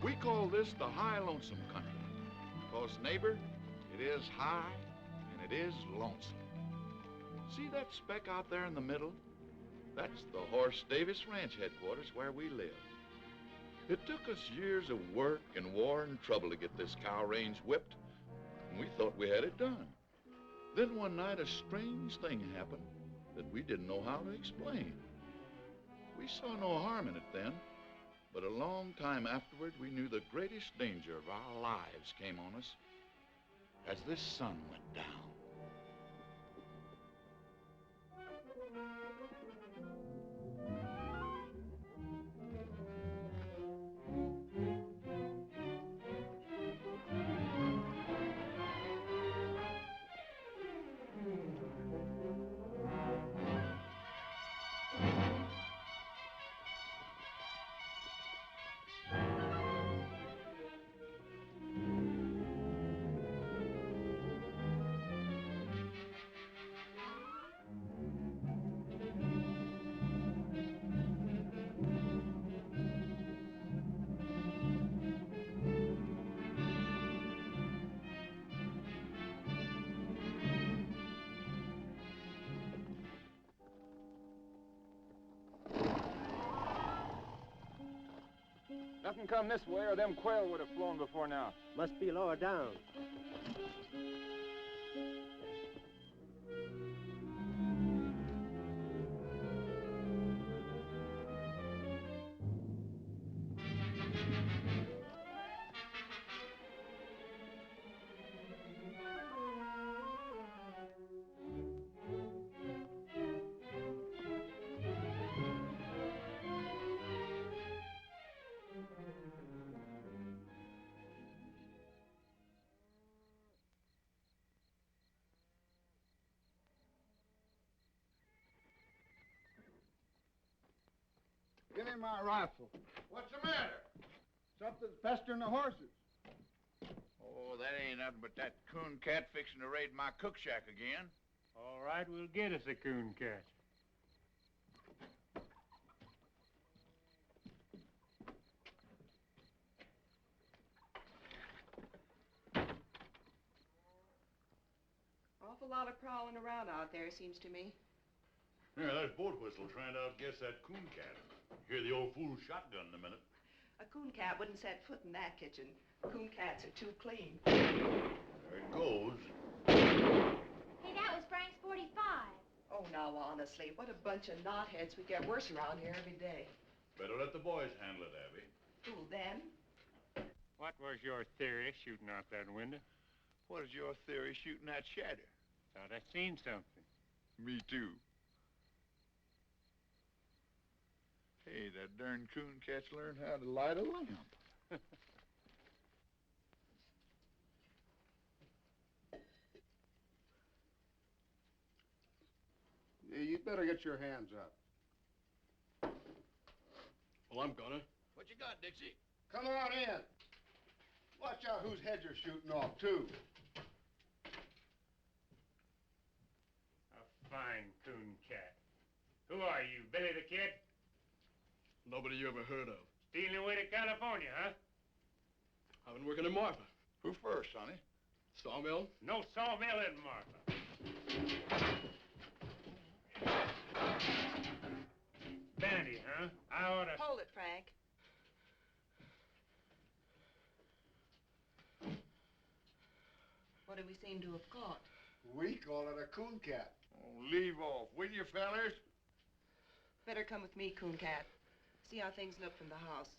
We call this the high lonesome country, because, neighbor, it is high and it is lonesome. See that speck out there in the middle? That's the Horse Davis Ranch headquarters where we live. It took us years of work and war and trouble to get this cow range whipped, and we thought we had it done. Then one night a strange thing happened that we didn't know how to explain. We saw no harm in it then, but a long time afterward we knew the greatest danger of our lives came on us as this sun went down. Nothing come this way or them quail would have flown before now. Must be lower down. Give me my rifle. What's the matter? Something's pestering the horses. Oh, that ain't nothing but that coon cat fixing to raid my cook shack again. All right, we'll get us a coon cat. Awful lot of prowling around out there, seems to me. Yeah, that's boat whistle trying to outguess that coon cat. Hear the old fool's shotgun in a minute. A coon cat wouldn't set foot in that kitchen. Coon cats are too clean. There it goes. Hey, that was Frank's 45. Oh, now, honestly, what a bunch of knotheads. We get worse around here every day. Better let the boys handle it, Abby. Who, them? What was your theory shooting out that window? What is your theory shooting that shadow? Thought I seen something. Me too. Hey, that darn coon cat's learned how to light a lamp. You'd better get your hands up. Well, I'm gonna. What you got, Dixie? Come on in. Watch out whose heads you're shooting off, too. A fine coon cat. Who are you, Billy the Kid? Nobody you ever heard of. Stealing away to California, huh? I've been working in Marfa. Who first, sonny? Sawmill? No sawmill in Marfa. Bandy, huh? I oughta... Hold it, Frank. What do we seem to have caught? We call it a coon cat. Oh, leave off, will you, fellers? Better come with me, coon cat. See how things look from the house.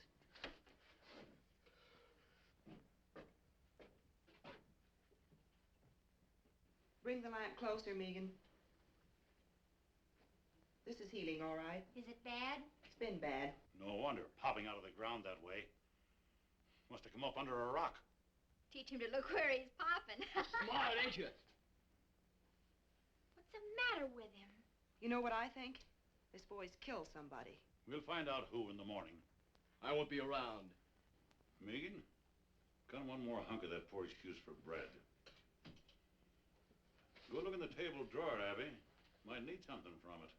Bring the lamp closer, Megan. This is healing, all right. Is it bad? It's been bad. No wonder, popping out of the ground that way. Must have come up under a rock. Teach him to look where he's popping. Smart, ain't you? What's the matter with him? You know what I think? This boy's killed somebody. We'll find out who in the morning. I won't be around. Megan, got one more hunk of that poor excuse for bread. Go look in the table drawer, Abby. Might need something from it.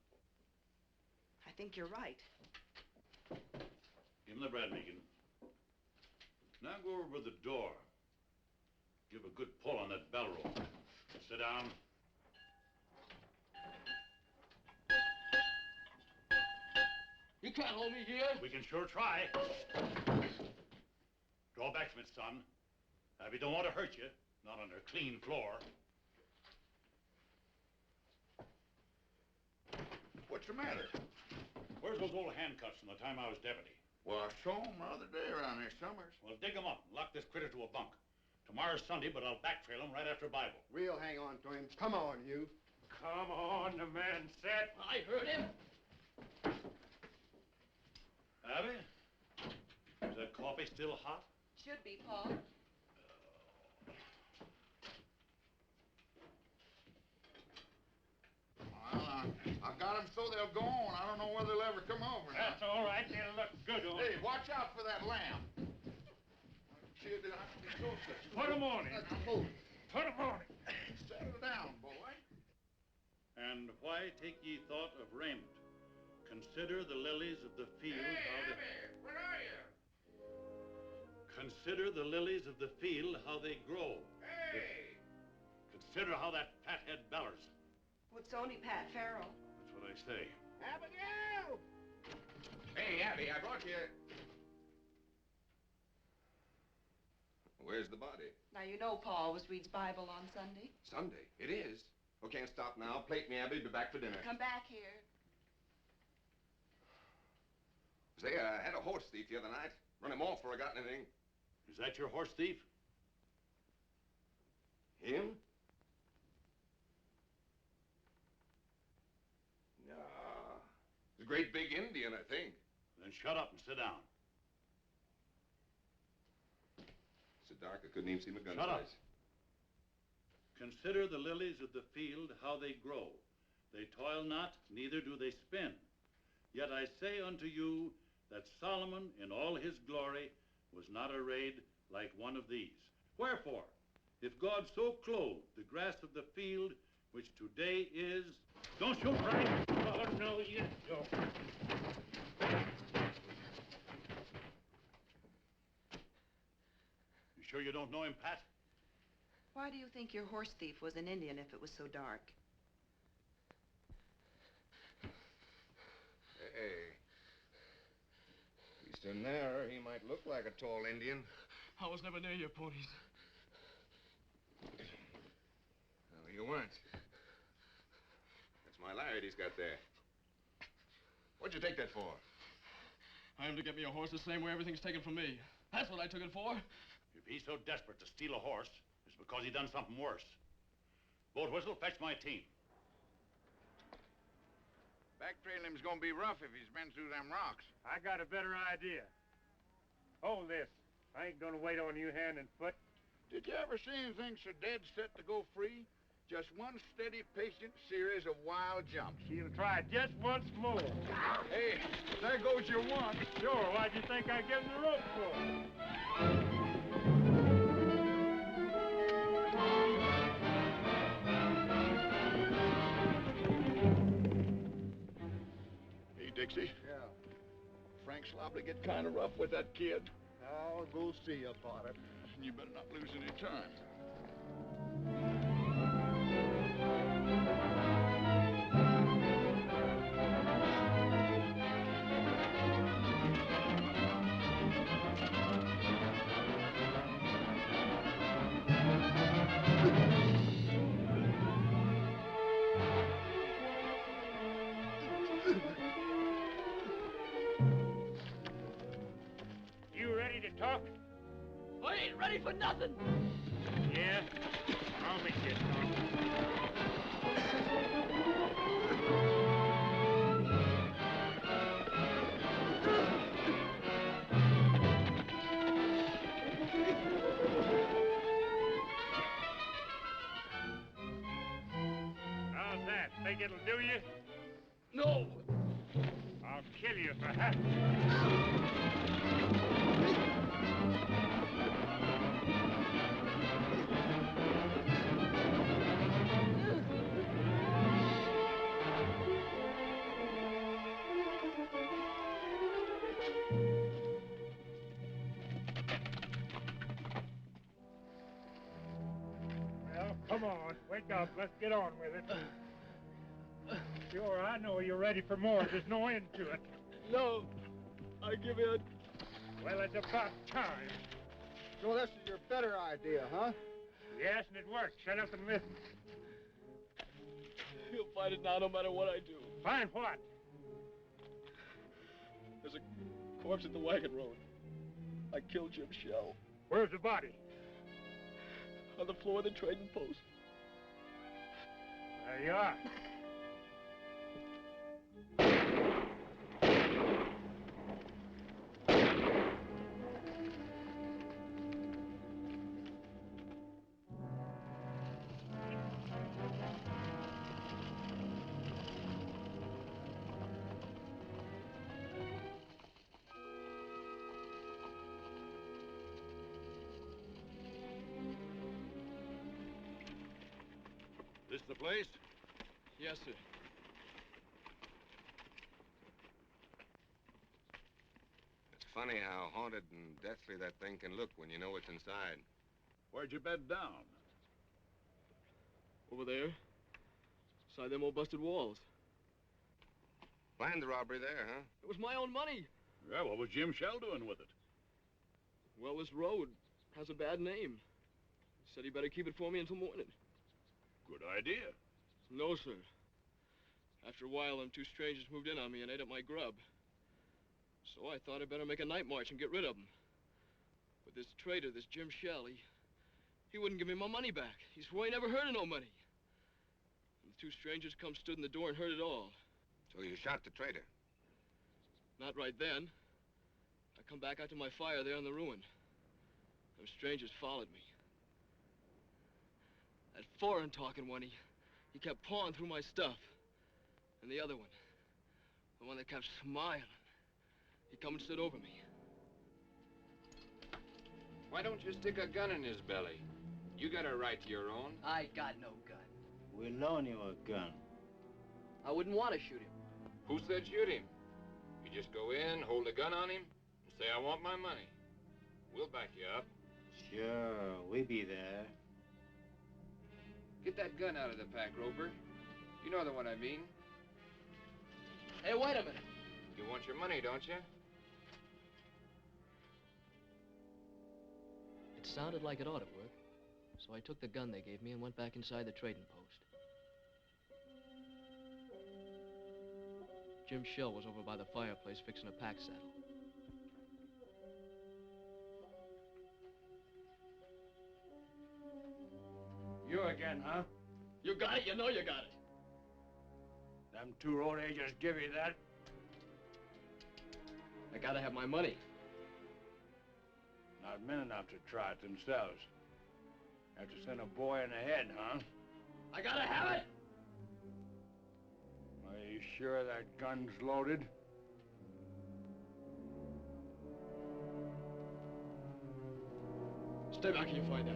I think you're right. Give him the bread, Megan. I'll go over to the door. Give a good pull on that bell rope. Sit down. You can't hold me here. We can sure try. Draw back from it, son. If he don't want to hurt you, not on a clean floor. What's the matter? Where's those old handcuffs from the time I was deputy? Well, I saw him the other day around here, Summers. Well, dig them up and lock this critter to a bunk. Tomorrow's Sunday, but I'll backtrail him right after Bible. We'll hang on to him. Come on, you. Come on, the man said. I heard him. Abby? Is that coffee still hot? Should be, Paul. Well, I've got them so they'll go on. I don't know whether they'll ever come over now. That's all right. They'll look good on. Hey, watch out for that lamb. Kid, I have to be so such. Put 'em on him. Put 'em on him. Settle down, boy. And why take ye thought of raiment? Consider the lilies of the field. Where are you? Consider the lilies of the field, how they grow. Hey! Consider how that fathead bellers. Well, it's only Pat Farrell. That's what I say. Abigail! Hey, Abby, I brought you... Where's the body? Now, you know Pa always reads Bible on Sunday. Sunday. It is. Oh, can't stop now. Plate me, Abby. Be back for dinner. Come back here. Say, I had a horse thief the other night. Run him off before I got anything. Is that your horse thief? Him? Nah. He's a great big Indian, I think. Then shut up and sit down. So dark I couldn't even see my gun Shut up. sights. Consider the lilies of the field, how they grow. They toil not, neither do they spin. Yet I say unto you that Solomon in all his glory was not arrayed like one of these. Wherefore, if God so clothed the grass of the field, which today is... Don't shoot, Frank! Oh, no, you don't. You sure you don't know him, Pat? Why do you think your horse thief was an Indian if it was so dark? Hey. He's in there. He might look like a tall Indian. I was never near your ponies. No, you weren't. That's my lariat he's got there. What'd you take that for? I am to get me a horse the same way everything's taken from me. That's what I took it for. If he's so desperate to steal a horse, it's because he done something worse. Boat whistle, fetch my team. Backtrailing him's gonna be rough if he's been through them rocks. I got a better idea. Hold this. I ain't gonna wait on you hand and foot. Did you ever see anything so dead set to go free? Just one steady, patient series of wild jumps. He'll try just once more. Hey, there goes your one. Sure, why'd you think I gave him the rope for? Hey, Dixie. Yeah. Frank's liable to get kind of rough with that kid. I'll go see about it. And you better not lose any time. You ready to talk? I ain't ready for nothing. Yeah? I'll meet you, Tom. How's that? Think it'll do you? No. I'll kill you for half. on, wake up. Let's get on with it. Sure, I know you're ready for more. There's no end to it. No, I give in. Well, it's about time. So this is your better idea, huh? Yes, and it worked. Shut up and listen. He'll find it now no matter what I do. Find what? There's a corpse at the wagon road. I killed Jim Shell. Where's the body? On the floor of the trading post. There you are. This the place? Yes, sir. It's funny how haunted and deathly that thing can look when you know what's inside. Where'd you bed down? Over there. Beside them old busted walls. Planned the robbery there, huh? It was my own money. Yeah, what was Jim Shell doing with it? Well, this road has a bad name. He said he better keep it for me until morning. Good idea. No, sir. After a while, them two strangers moved in on me and ate up my grub. So I thought I'd better make a night march and get rid of them. But this traitor, this Jim Shell, he wouldn't give me my money back. He swore he never heard of no money. And the two strangers come stood in the door and heard it all. So you shot the traitor? Not right then. I come back out to my fire there in the ruin. Them strangers followed me. That foreign-talking one, he kept pawing through my stuff. And the other one, the one that kept smiling, he come and stood over me. Why don't you stick a gun in his belly? You got a right to your own. I got no gun. We'll loan you a gun. I wouldn't want to shoot him. Who said shoot him? You just go in, hold a gun on him, and say, I want my money. We'll back you up. Sure, we be there. Get that gun out of the pack, Roper. You know the one I mean. Hey, wait a minute. You want your money, don't you? It sounded like it ought to work. So I took the gun they gave me and went back inside the trading post. Jim Shell was over by the fireplace fixing a pack saddle. You again, huh? You got it, you know you got it. Them two road agents give you that? I gotta have my money. Not men enough to try it themselves. Have to send a boy in the head, huh? I gotta have it! Are you sure that gun's loaded? Stay back and you find out.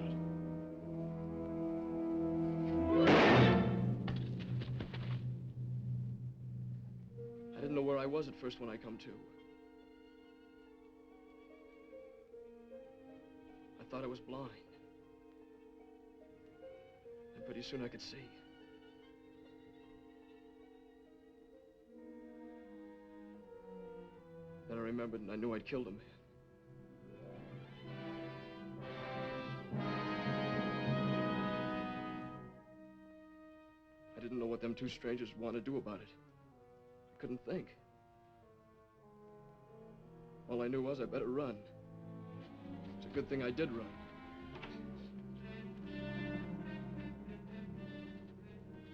I didn't know where I was at first when I come to. I thought I was blind. And pretty soon I could see. Then I remembered and I knew I'd killed a man. I didn't know what them two strangers would want to do about it. I couldn't think. All I knew was I better run. It's a good thing I did run.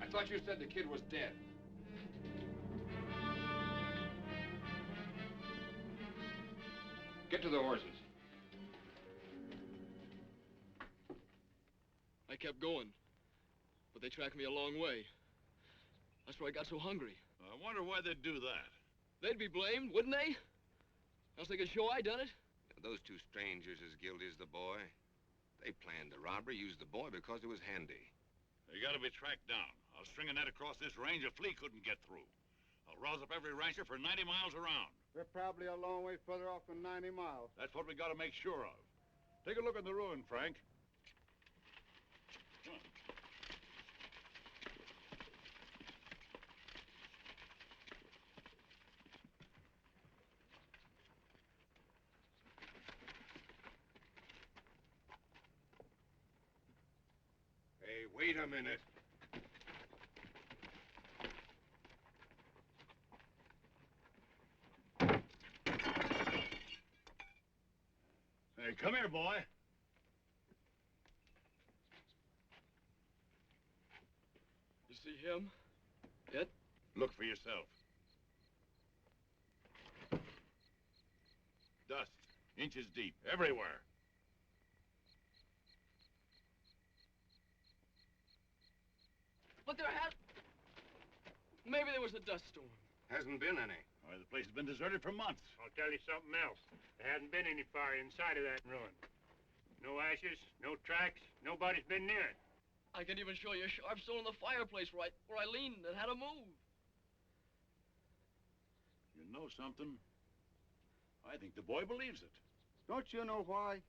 I thought you said the kid was dead. Get to the horses. I kept going, but they tracked me a long way. That's where I got so hungry. I wonder why they'd do that. They'd be blamed, wouldn't they? Else they could show I done it. Those two strangers as guilty as the boy. They planned the robbery, used the boy because it was handy. They gotta be tracked down. I'll string a net across this range a flea couldn't get through. I'll rouse up every rancher for 90 miles around. We're probably a long way further off than 90 miles. That's what we gotta make sure of. Take a look in the ruin, Frank. Come on. Wait a minute. Hey, come here, boy. You see him? Yet? Look for yourself. Dust, inches deep, everywhere. But there has... Maybe there was a dust storm. Hasn't been any. Why, the place has been deserted for months. I'll tell you something else. There hasn't been any fire inside of that ruin. No ashes, no tracks, nobody's been near it. I can even show you a sharp stone in the fireplace where I leaned and had to move. You know something? I think the boy believes it. Don't you know why?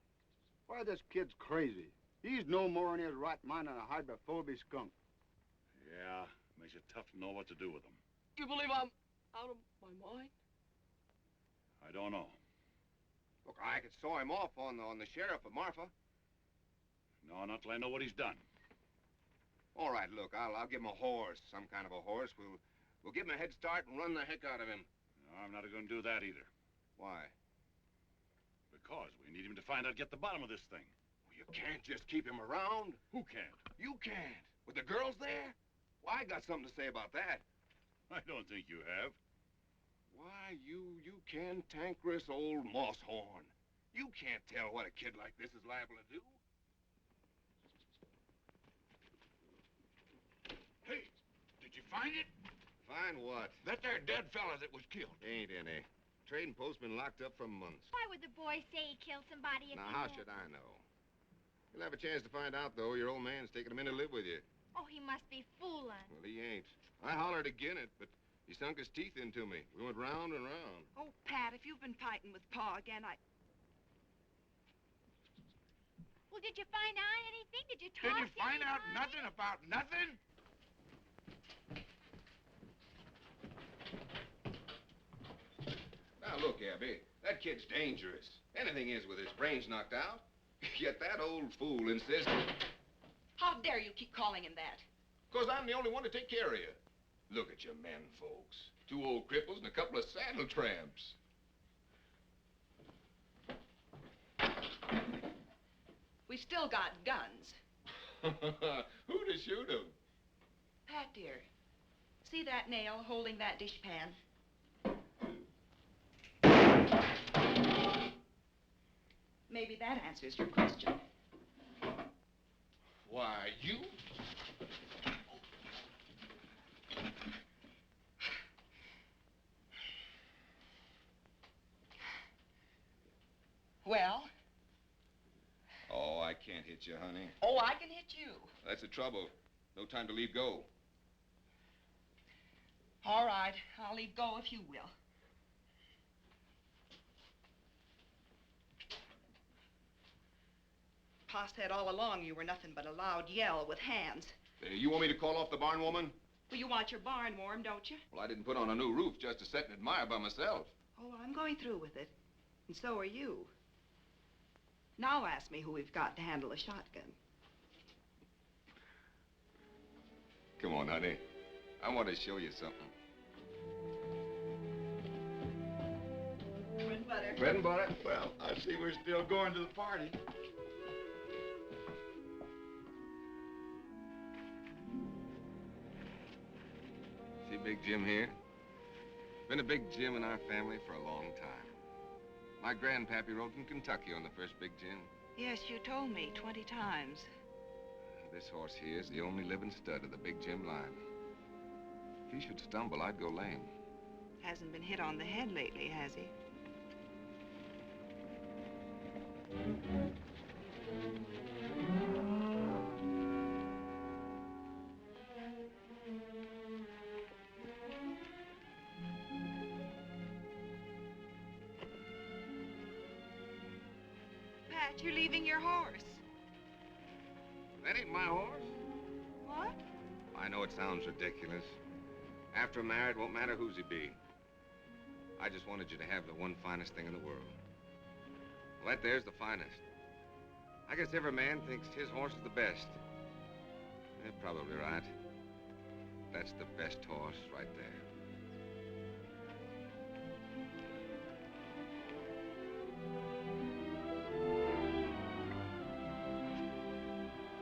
Why, this kid's crazy. He's no more in his right mind than a hydrophobic skunk. Yeah, makes it tough to know what to do with him. You believe I'm out of my mind? I don't know. Look, I could saw him off on the sheriff of Marfa. No, not till I know what he's done. All right, look, I'll give him a horse, some kind of a horse. We'll give him a head start and run the heck out of him. No, I'm not going to do that either. Why? Because we need him to find out, get the bottom of this thing. Well, you can't just keep him around. Who can't? You can't. With the girls there? Well, I got something to say about that. I don't think you have. Why, you cantankerous old moss-horn. You can't tell what a kid like this is liable to do. Hey, did you find it? Find what? That there dead fella that was killed. Ain't any. Trading post been locked up for months. Why would the boy say he killed somebody if Now, he how knew? should I know? You'll have a chance to find out, though. Your old man's taking him in to live with you. Oh, he must be fooling. Well, he ain't. I hollered again it, but he sunk his teeth into me. We went round and round. Oh, Pat, if you've been fighting with Pa again, Well, did you find out anything? Did you talk Did you to find out anybody? nothing about nothing? Now, look, Abby, that kid's dangerous. Anything is with his brains knocked out. Yet that old fool insists... how dare you keep calling him that? Because I'm the only one to take care of you. Look at you men folks. 2 old cripples and a couple of saddle tramps. We've still got guns. Who to shoot 'em? Pat, dear, see that nail holding that dishpan? Maybe that answers your question. Why, you... Well? Oh, I can't hit you, honey. Oh, I can hit you. That's the trouble. No time to leave go. All right, I'll leave go if you will. Pa said all along you were nothing but a loud yell with hands. You want me to call off the barn woman? Well, you want your barn warm, don't you? Well, I didn't put on a new roof just to sit and admire by myself. Oh, I'm going through with it. And so are you. Now ask me who we've got to handle a shotgun. Come on, honey. I want to show you something. Bread and butter. Bread and butter? Well, I see we're still going to the party. See Big Jim here? Been a big Jim in our family for a long time. My grandpappy rode from Kentucky on the first Big Jim. Yes, you told me 20 times. This horse here is the only living stud of the Big Jim line. If he should stumble, I'd go lame. Hasn't been hit on the head lately, has he? Pat, you're leaving your horse. That ain't my horse. What? I know it sounds ridiculous. After married, won't matter whose he be. I just wanted you to have the one finest thing in the world. Well, that there's the finest. I guess every man thinks his horse is the best. You're probably right. That's the best horse right there.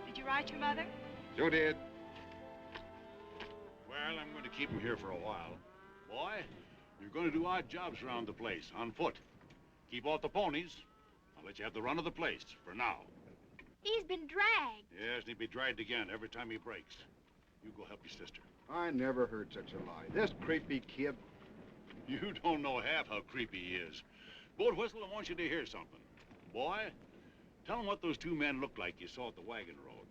Did you write your mother? Sure did. Well, I'm going to keep him here for a while. Boy, you're going to do odd jobs around the place, on foot. Keep off the ponies. I'll let you have the run of the place, for now. He's been dragged. Yes, and he'll be dragged again every time he breaks. You go help your sister. I never heard such a lie. This creepy kid. You don't know half how creepy he is. Boat Whistle, I want you to hear something. Boy, tell him what those two men looked like you saw at the wagon road.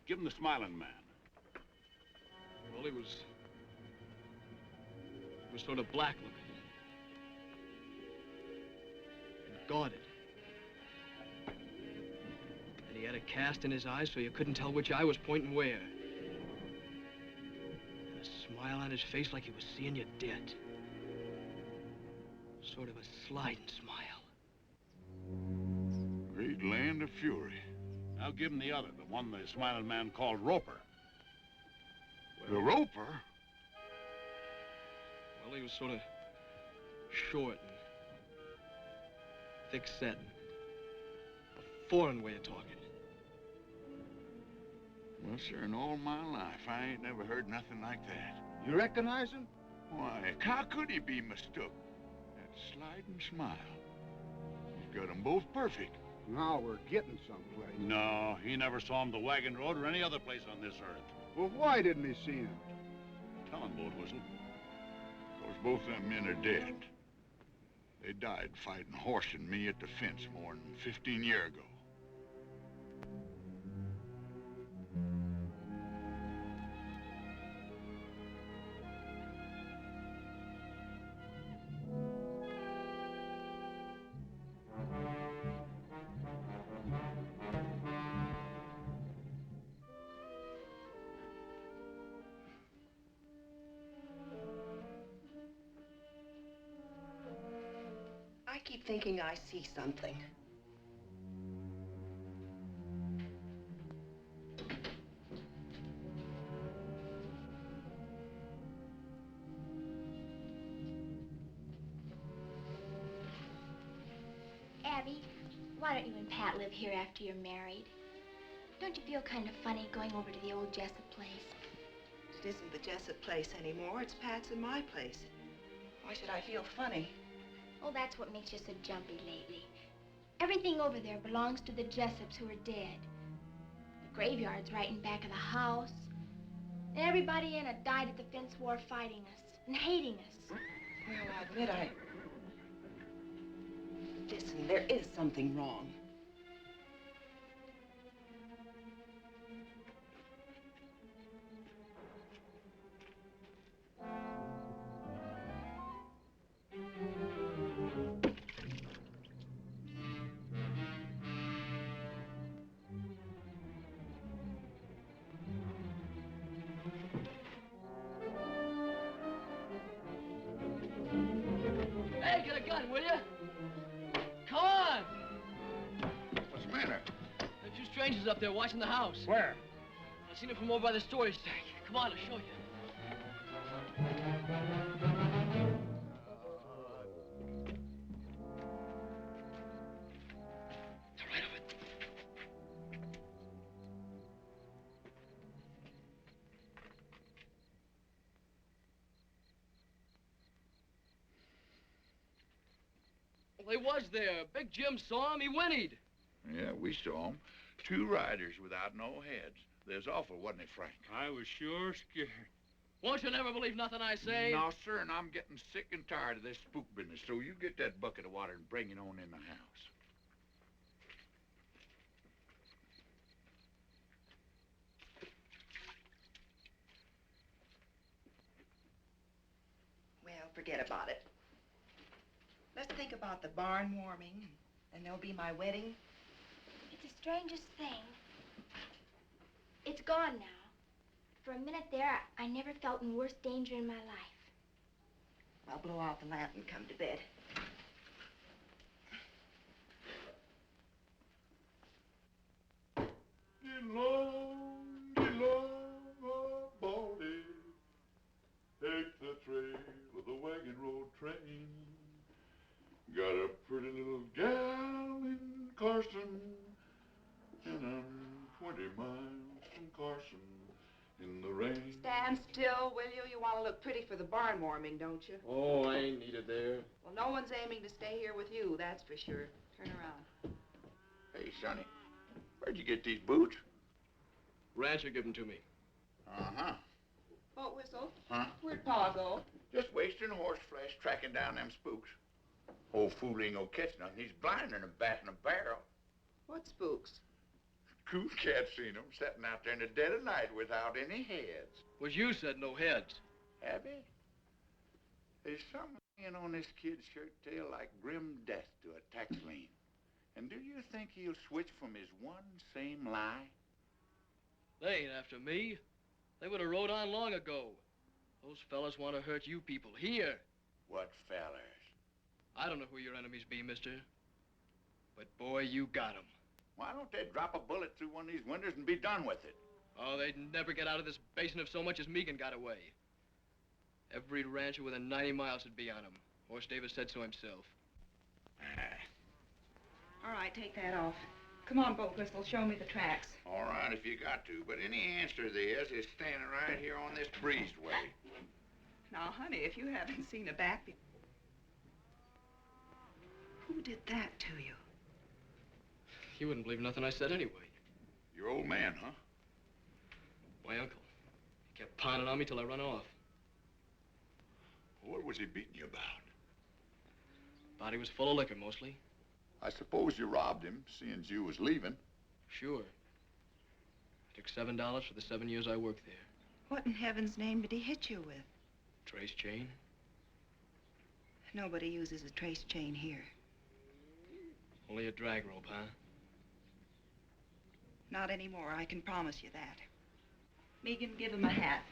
Give him the smiling man. Well, he was sort of black looking. And guarded. And he had a cast in his eyes so you couldn't tell which eye was pointing where. And a smile on his face like he was seeing you dead. Sort of a sliding smile. Great land of fury. Now give him the other, the one the smiling man called Roper. The Roper? Well, he was sort of short and thick-set. A foreign way of talking. Well, sir, in all my life, I ain't never heard nothing like that. You recognize him? Why, how could he be mistook? That sliding smile. He's got 'em both perfect. Now we're getting someplace. No, he never saw him the wagon road or any other place on this earth. Well, why didn't he see him? Tell him, Boat Whistle. Because both them men are dead. They died fighting horse and me at the fence more than 15 years ago. I keep thinking I see something. Abby, why don't you and Pat live here after you're married? Don't you feel kind of funny going over to the old Jessup place? It isn't the Jessup place anymore. It's Pat's and my place. Why should I feel funny? Oh, that's what makes you so jumpy lately. Everything over there belongs to the Jessups who are dead. The graveyard's right in back of the house. And everybody in it died at the fence war fighting us and hating us. Well, I admit Listen, there is something wrong. Hey, get a gun, will you? Come on! What's the matter? There are two strangers up there watching the house. Where? I seen them from over by the storage tank. Come on, I'll show you. They're right over there. Well, he was there. Big Jim saw him. He whinnied. Yeah, we saw 'em. Two riders without no heads. There's awful, wasn't it, Frank? I was sure scared. Won't you never believe nothing I say? No, sir, and I'm getting sick and tired of this spook business, so you get that bucket of water and bring it on in the house. Well, forget about it. Let's think about the barn warming, and there'll be my wedding. It's the strangest thing. It's gone now. For a minute there, I never felt in worse danger in my life. I'll blow out the lamp and come to bed. Elong, Elong. a pretty little gal in Carson, and I'm 20 miles from Carson in the rain. Stand still, will you? You want to look pretty for the barn warming, don't you? Oh, I ain't needed there. Well, no one's aiming to stay here with you, that's for sure. Turn around. Hey, Sonny, where'd you get these boots? Rancher give them to me. Uh-huh. Boat whistle? Huh? Where'd Pa go? Just wasting horse flesh tracking down them spooks. Old fool ain't gonna catch nothing. He's blinder than a bat in a barrel. What spooks? Coon cat seen them sitting out there in the dead of night without any heads. Was you said no heads. Abby, there's something hanging on this kid's shirt tail like grim death to a tax lien. And do you think he'll switch from his one same lie? They ain't after me. They would have rode on long ago. Those fellas want to hurt you people here. What fellers? I don't know who your enemies be, mister. But boy, you got 'em. Why don't they drop a bullet through one of these windows and be done with it? Oh, they'd never get out of this basin if so much as Megan got away. Every rancher within 90 miles would be on 'em. Horse Davis said so himself. All right, take that off. Come on, Boat Whistle, show me the tracks. All right, if you got to, but any answer theirs is standing right here on this breezeway. Now, honey, if you haven't seen a back... Who did that to you? You wouldn't believe nothing I said anyway. Your old man, huh? My uncle. He kept pounding on me till I run off. What was he beating you about? Body was full of liquor, mostly. I suppose you robbed him, seeing as you was leaving. Sure. I took $7 for the 7 years I worked there. What in heaven's name did he hit you with? Trace chain. Nobody uses a trace chain here. Only a drag rope, huh? Not anymore, I can promise you that. Megan, give him a hat.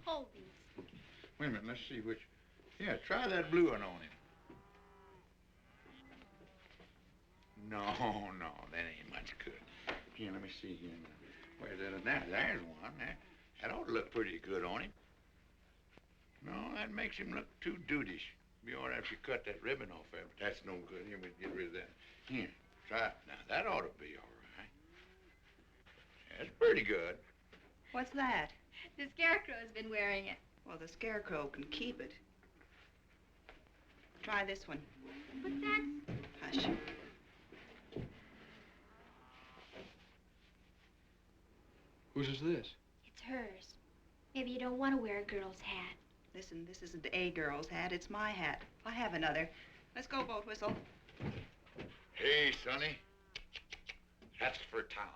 Hold these. Wait a minute, let's see which... Yeah, try that blue one on him. No, that ain't much good. Here, let me see here. Where's that? There's one. That ought to look pretty good on him. No, that makes him look too dudeish. Be all right if you cut that ribbon off of it. That's no good. Here, we get rid of that. Here, try it. Now, that ought to be all right. That's pretty good. What's that? The Scarecrow's been wearing it. Well, the Scarecrow can keep it. Try this one. But that's... Hush. Whose is this? It's hers. Maybe you don't want to wear a girl's hat. Listen, this isn't a girl's hat. It's my hat. I have another. Let's go, Boat Whistle. Hey, Sonny. That's for town.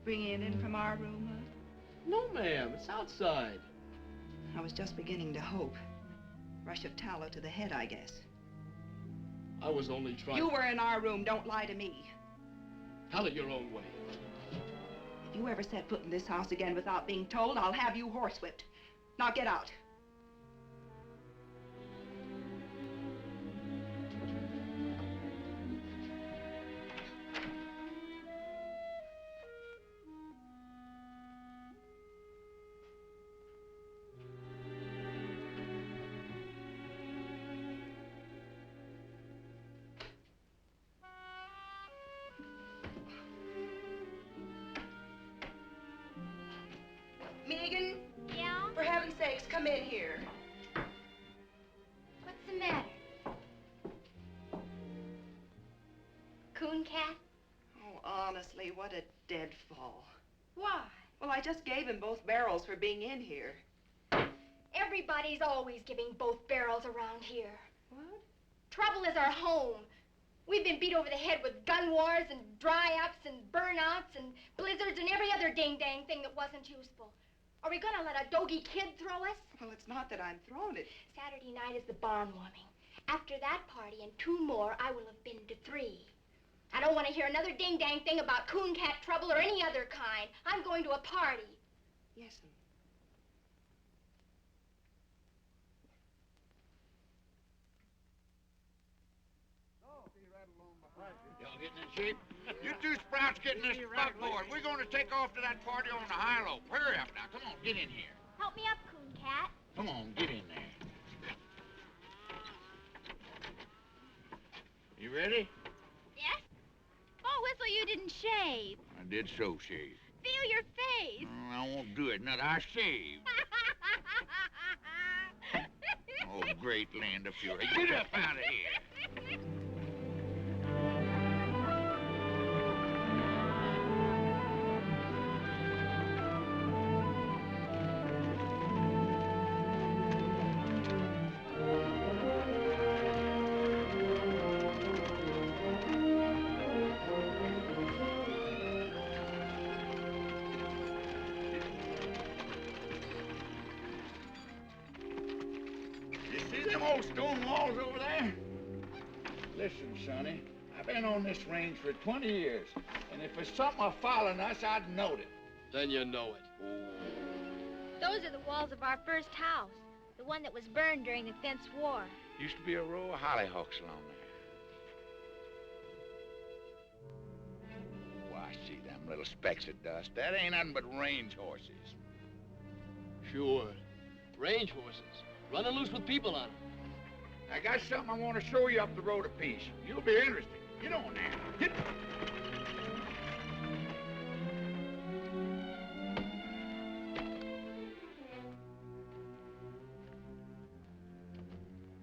Bringing it in from our room, huh? No, ma'am. It's outside. I was just beginning to hope. Rush of tallow to the head, I guess. I was only trying... You were in our room. Don't lie to me. Tell it your own way. If you ever set foot in this house again without being told, I'll have you horsewhipped. Now get out. Megan? Yeah? For heaven's sakes, come in here. What's the matter? Coon cat? Oh, honestly, what a deadfall. Why? Well, I just gave him both barrels for being in here. Everybody's always giving both barrels around here. What? Trouble is our home. We've been beat over the head with gun wars and dry-ups and burnouts and blizzards and every other ding-dang thing that wasn't useful. Are we gonna let a doggy kid throw us? Well, it's not that I'm throwing it. Saturday night is the barn warming. After that party and 2 more, I will have been to 3. I don't want to hear another ding-dang thing about coon cat trouble or any other kind. I'm going to a party. Yes'm. Y'all getting in shape? You two sprouts getting this buckboard. We're going to take off to that party on the high-low. Hurry up now. Come on, get in here. Help me up, coon cat. Come on, get in there. You ready? Yes? Oh, Whistle, you didn't shave. I did so shave. Feel your face. I won't do it. Not I shave. Oh, great land of fury. Get up out of here. Stone walls over there? Listen, Sonny, I've been on this range for 20 years, and if it's something following us, I'd know it. Then you know it. Those are the walls of our first house, the one that was burned during the Fence War. Used to be a row of hollyhocks along there. Why, see them little specks of dust. That ain't nothing but range horses. Sure. Range horses. Running loose with people on them. I got something I want to show you up the road a piece. You'll be interested. Get on there. Get.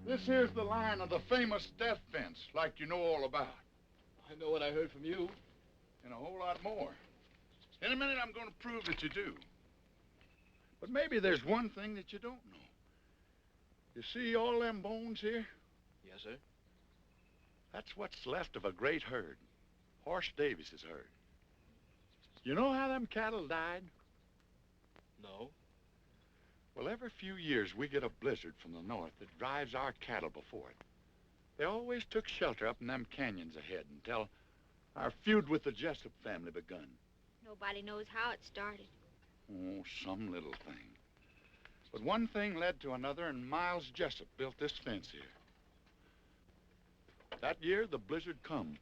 This here's the line of the famous death fence, like you know all about. I know what I heard from you. And a whole lot more. In a minute, I'm going to prove that you do. But maybe there's one thing that you don't know. You see all them bones here? Yes, sir. That's what's left of a great herd. Horse Davis's herd. You know how them cattle died? No. Well, every few years we get a blizzard from the north that drives our cattle before it. They always took shelter up in them canyons ahead until our feud with the Jessup family begun. Nobody knows how it started. Oh, some little thing. But one thing led to another, and Miles Jessup built this fence here. That year, the blizzard come,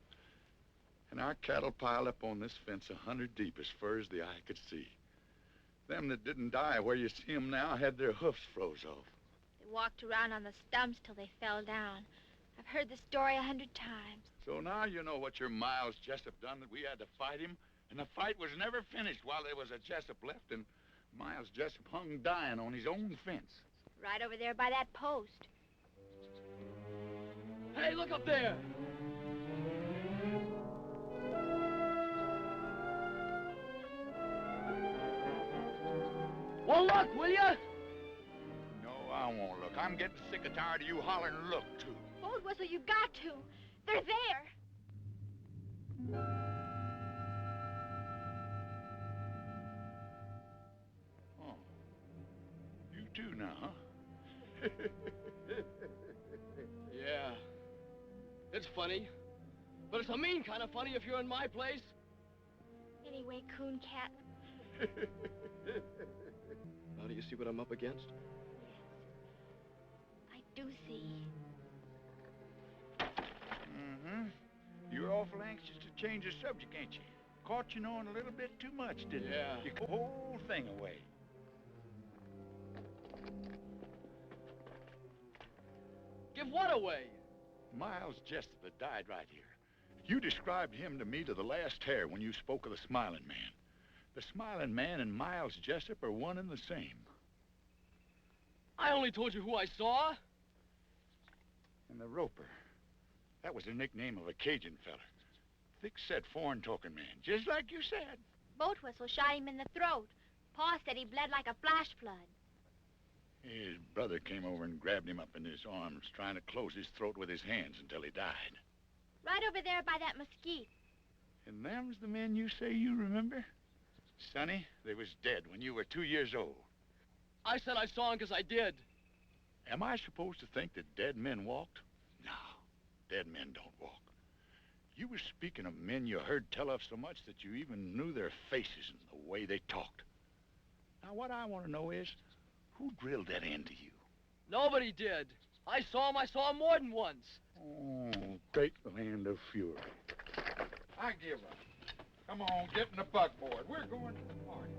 and our cattle piled up on this fence 100 deep as far as the eye could see. Them that didn't die where you see them now had their hoofs froze off. They walked around on the stumps till they fell down. I've heard the story 100 times. So now you know what your Miles Jessup done, that we had to fight him, and the fight was never finished while there was a Jessup left, and Miles Jessup hung dying on his own fence. Right over there by that post. Hey, look up there! Well, look, will ya? No, I won't look. I'm getting sick and tired of you hollering look, too. Old Whistle, you got to. They're there. Oh. You too now, huh? Yeah. It's funny. But it's a mean kind of funny if you're in my place. Anyway, Coon Cat. Now do you see what I'm up against? I do see. Mm-hmm. You're awful anxious to change the subject, ain't you? Caught you knowing a little bit too much, didn't you? Yeah. You put the whole thing away. Give what away? Miles Jessup that died right here. You described him to me to the last hair when you spoke of the Smiling Man. The Smiling Man and Miles Jessup are one and the same. I only told you who I saw. And the Roper. That was the nickname of a Cajun feller. Thick-set, foreign-talking man, just like you said. Boat whistle shot him in the throat. Pa said he bled like a flash flood. His brother came over and grabbed him up in his arms, trying to close his throat with his hands until he died. Right over there by that mesquite. And them's the men you say you remember? Sonny, they was dead when you were 2 years old. I said I saw him because I did. Am I supposed to think that dead men walked? No, dead men don't walk. You were speaking of men you heard tell of so much that you even knew their faces and the way they talked. Now, what I want to know is, who drilled that into you? Nobody did. I saw him more than once. Oh, great land of fury. I give up. Come on, get in the buckboard. We're going to the party.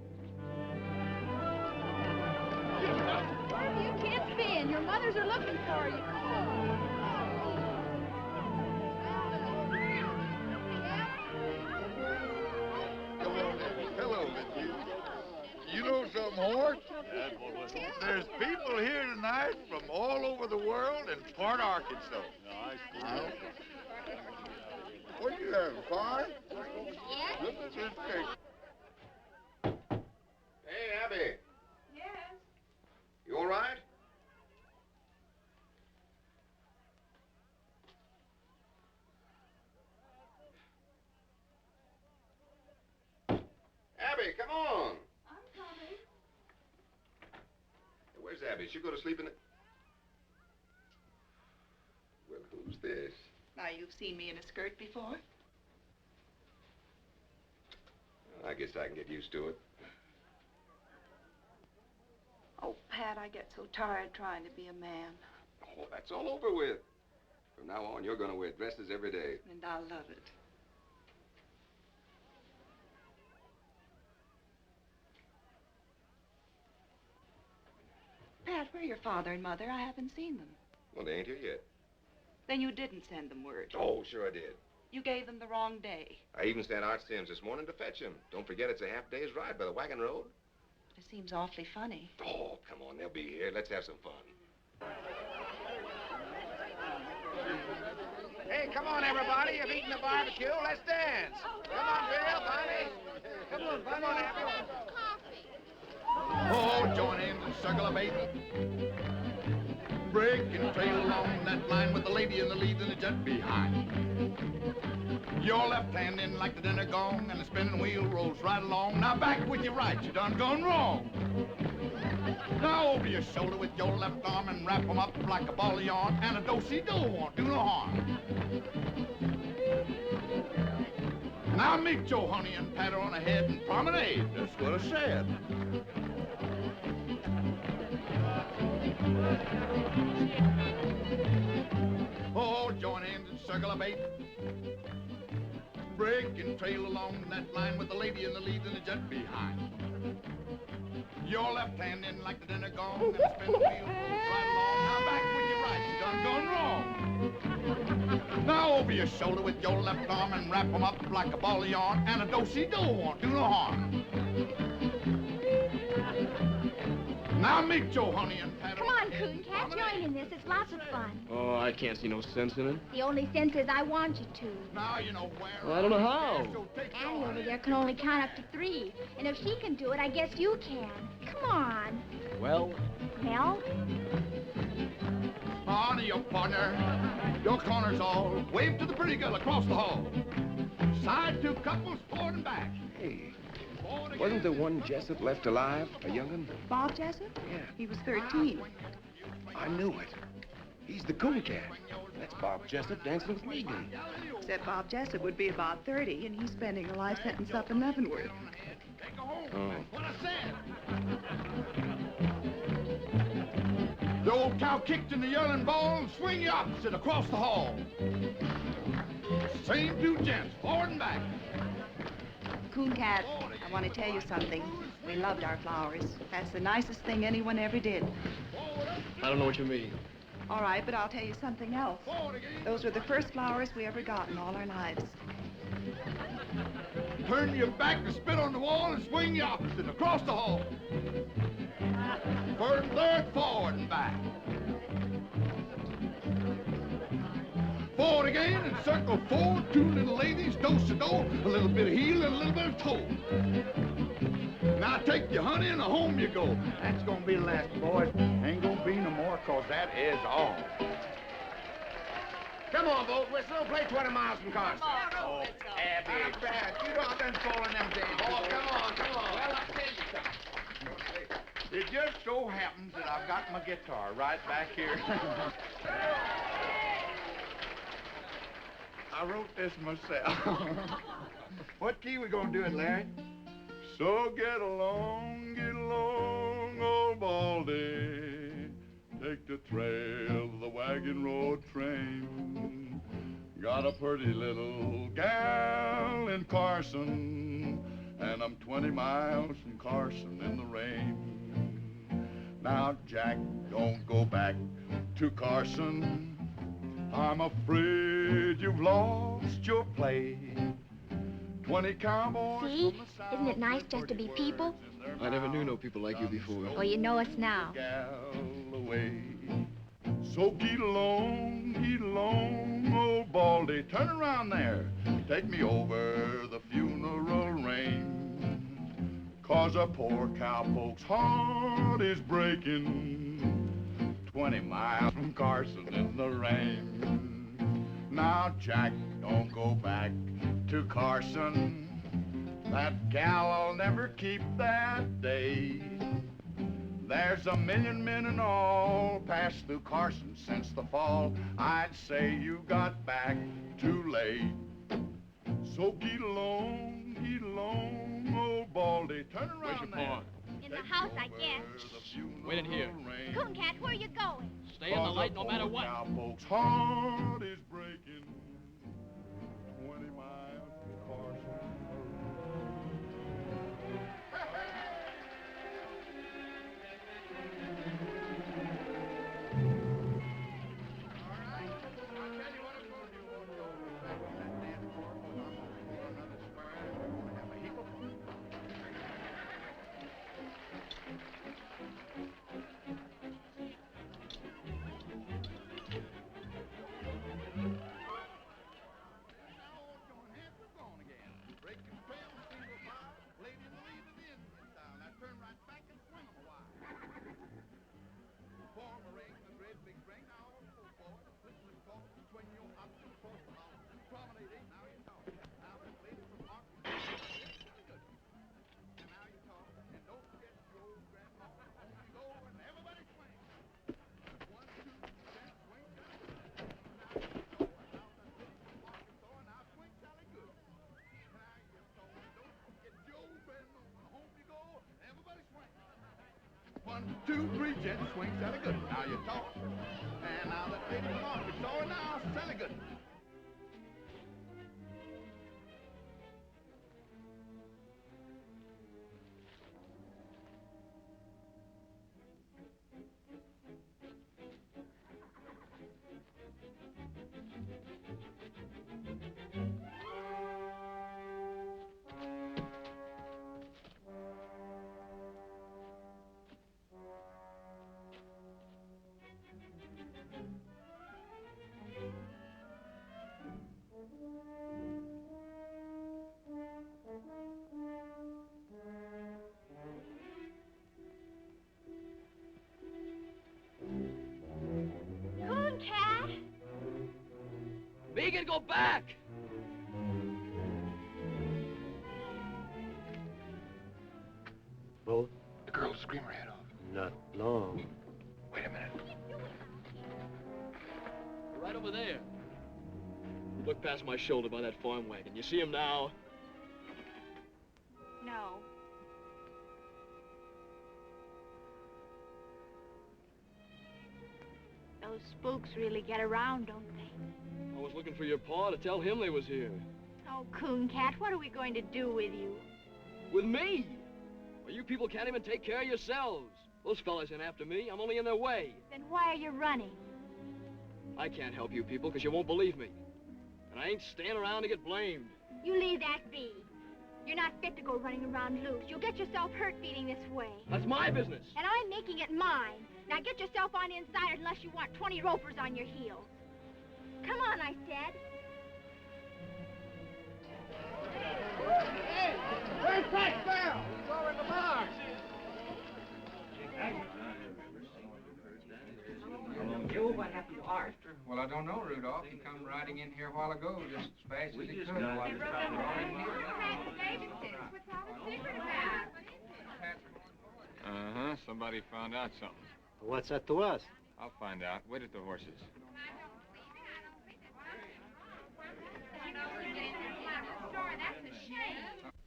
You can't spin. Your mothers are looking for you. Come on. Hello, Miss. You know something, Hort? There's people here tonight from all over the world and part Arkansas. What are you having, fun? Look at this cake. Hey, Abby. Yes? You all right? Abby, come on. I'm coming. Where's Abby? She'll go to sleep in the... Well, who's this? Now, you've seen me in a skirt before? I guess I can get used to it. Oh, Pat, I get so tired trying to be a man. Oh, that's all over with. From now on, you're going to wear dresses every day. And I love it. Pat, where are your father and mother? I haven't seen them. Well, they ain't here yet. Then you didn't send them word. Oh, sure I did. You gave them the wrong day. I even sent Art Sims this morning to fetch him. Don't forget it's a half-day's ride by the wagon road. It seems awfully funny. Oh, come on, they'll be here. Let's have some fun. Hey, come on, everybody. You've eaten the barbecue. Let's dance. Come on, Bill, Bonnie. Come on, Bonnie. Come on, Abby. Oh, join hands and circle a baby. Break and trail along that line with the lady in the lead and the jet behind. Your left hand in like the dinner gong, and the spinning wheel rolls right along. Now back with your right, you done gone wrong. Now over your shoulder with your left arm and wrap 'em up like a ball of yarn, and a do-si-do won't do no harm. Now meet your honey and pat her on the head and promenade. That's what I said. Oh, join hands and circle a bait. Break and trail along that line with the lady in the lead and the jet behind. Your left hand in like the dinner gong, and the spin the wheel rolls right along. Now back with your right, you done gone wrong. Now over your shoulder with your left arm and wrap 'em up like a ball of yarn, and a do-si-do won't do no harm. Now meet your honey and pat her. Come on, Coon Cat, join in this. It's lots of fun. Oh, I can't see no sense in it. The only sense is I want you to. Now you know where. Well, I don't know how. Annie over there can only count up to 3. And if she can do it, I guess you can. Come on. Well? Well? On to your partner. Your corner's all. Wave to the pretty girl across the hall. Side 2 couples, forward and back. Hey, wasn't there one Jessup left alive, a young'un? Bob Jessup? Yeah. He was 13. I knew it. He's the Coon Cat. That's Bob Jessup dancing with me. Except Bob Jessup would be about 30, and he's spending a life sentence up in Leavenworth. Oh. The old cow kicked in the yelling ball and swing you opposite across the hall. Same two gents, forward and back. Coon Cat, I want to tell you something. We loved our flowers. That's the nicest thing anyone ever did. I don't know what you mean. All right, but I'll tell you something else. Those were the first flowers we ever got in all our lives. Turn your back and spit on the wall and swing you opposite across the hall. First, third, forward and back. Forward again and circle forward. Two little ladies, do-si-do, a little bit of heel and a little bit of toe. Now take your honey and home you go. That's gonna be the last, boys. Ain't gonna be no more, cause that is all. Come on, boat whistle. Play 20 miles from Carson. Oh, Abby. Not bad. You know I've been falling them days. Oh, come on. Well, I'll tell you something. It just so happens that I've got my guitar right back here. I wrote this myself. What key we gonna do it, Larry? So get along, old Baldy. Take the trail of the wagon road train. Got a pretty little gal in Carson, and I'm 20 miles from Carson in the rain. Now, Jack, don't go back to Carson. I'm afraid you've lost your play. 20 cowboys. See? Isn't it nice just to be people? I never knew no people like you before. Well, you know us now. So get along, old Baldy. Turn around there. Take me over the funeral rain. 'Cause a poor cowpoke's heart is breaking. 20 miles from Carson in the rain. Now, Jack, don't go back to Carson. That gal'll never keep that day. There's a million men and all passed through Carson since the fall. I'd say you got back too late. So get along, old Baldy. Turn around. Where's your paw? In the house, I guess. Wait in here. Coon Cat, where are you going? Stay in the light no matter what. Cowpoke's heart is breaking. 20 miles from Carson. One, two, three, gents, swing, Sally good. Now you talk. And now let's take the market. So now, Sally good. Coon Cat? Megan, go back! Both? The girl will scream her head off. Not long. Wait a minute. Right over there. Look past my shoulder by that farm wagon. You see him now? No. Those spooks really get around, don't they? I was looking for your pa to tell him they was here. Oh, Coon Cat, what are we going to do with you? With me? Well, you people can't even take care of yourselves. Those fellas ain't after me. I'm only in their way. Then why are you running? I can't help you people because you won't believe me. And I ain't staying around to get blamed. You leave that be. You're not fit to go running around loose. You'll get yourself hurt feeling this way. That's my business. And I'm making it mine. Now get yourself on inside unless you want 20 ropers on your heels. Come on, I said. Hey, where's Pat Bell? He's over in the bar. Joe, what happened to Art? Well, I don't know, Rudolph. He come riding in here a while ago, just as fast as he could. Uh-huh. Somebody found out something. What's that to us? I'll find out. Wait at the horses.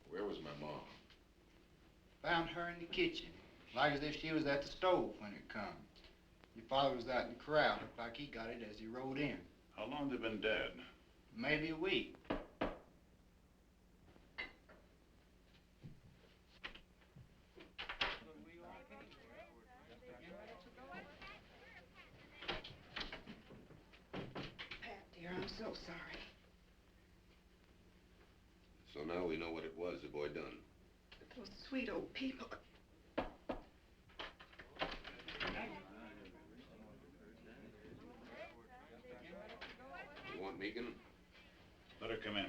Where was my mom? Found her in the kitchen, like as if she was at the stove when it come. Your father was out in the corral. Looked like he got it as he rode in. How long they been dead? Maybe a week. Pat, dear, I'm so sorry. So now we know what it was the boy done. Those sweet old people. You want Megan? Let her come in.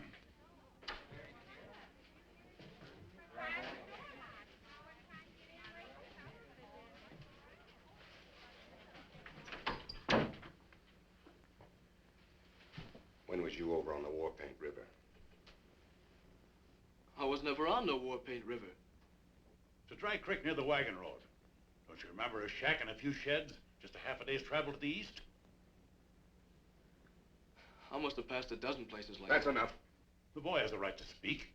When was you over on the War Paint River? I was never on no War Paint River. It's a dry creek near the wagon road. Don't you remember a shack and a few sheds? Just a half a day's travel to the east? I must have passed a dozen places like That's that. enough. The boy has the right to speak.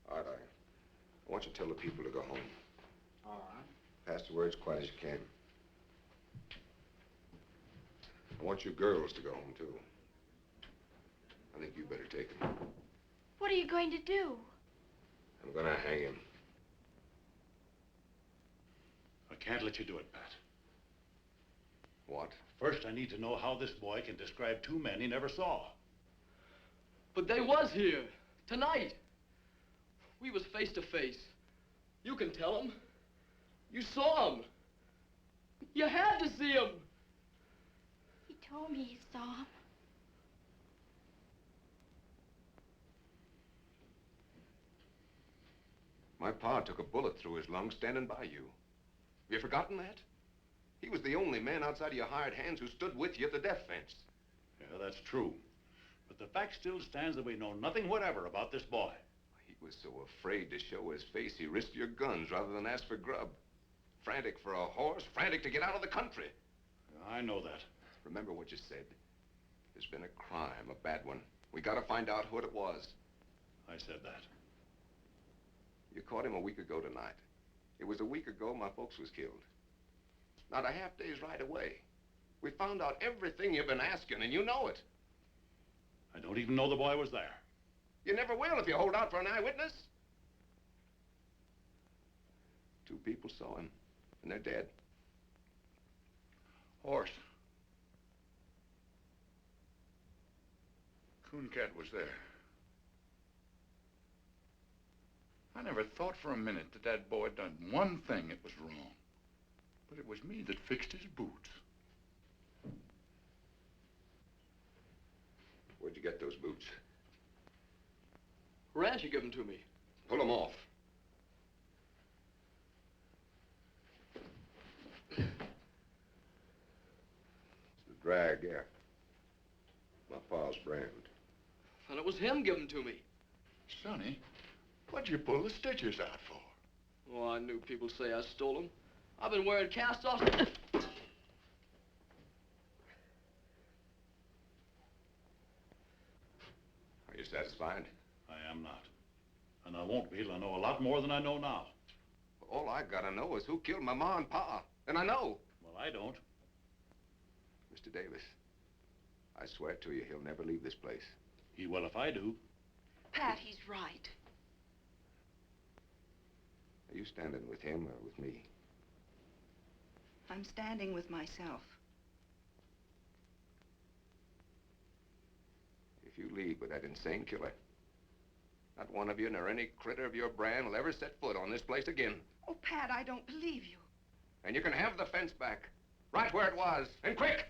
All right, I want you to tell the people to go home. All right. Pass the word as quiet as you can. I want you girls to go home, too. I think you better take him. What are you going to do? I'm gonna hang him. I can't let you do it, Pat. What? First, I need to know how this boy can describe two men he never saw. But they was here. Tonight. We was face to face. You can tell them. You saw them. You had to see them. He told me he saw him. My pa took a bullet through his lung standing by you. Have you forgotten that? He was the only man outside of your hired hands who stood with you at the death fence. Yeah, that's true. But the fact still stands that we know nothing whatever about this boy. He was so afraid to show his face, he risked your guns rather than ask for grub. Frantic for a horse, frantic to get out of the country. I know that. Remember what you said. There's been a crime, a bad one. We gotta find out what it was. I said that. You caught him a week ago tonight. It was a week ago my folks was killed. Not a half day's ride away. We found out everything you've been asking, and you know it. I don't even know the boy was there. You never will if you hold out for an eyewitness. Two people saw him, and they're dead. Horse. Coon Cat was there. I never thought for a minute that that boy had done one thing that was wrong. But it was me that fixed his boots. Where'd you get those boots? Rancher gave them to me. Pull them off. It's the drag, yeah. My pa's brand. And it was him giving them to me. Sonny, what'd you pull the stitches out for? Oh, I knew people say I stole them. I've been wearing cast-offs. You're satisfied? I am not. And I won't be till I know a lot more than I know now. All I gotta know is who killed my ma and pa. And I know. Well, I don't. Mr. Davis, I swear to you, he'll never leave this place. He will if I do. Pat, he's right. Are you standing with him or with me? I'm standing with myself. If you leave with that insane killer, not one of you nor any critter of your brand will ever set foot on this place again. Oh, Pat, I don't believe you. And you can have the fence back, right where it was, and quick!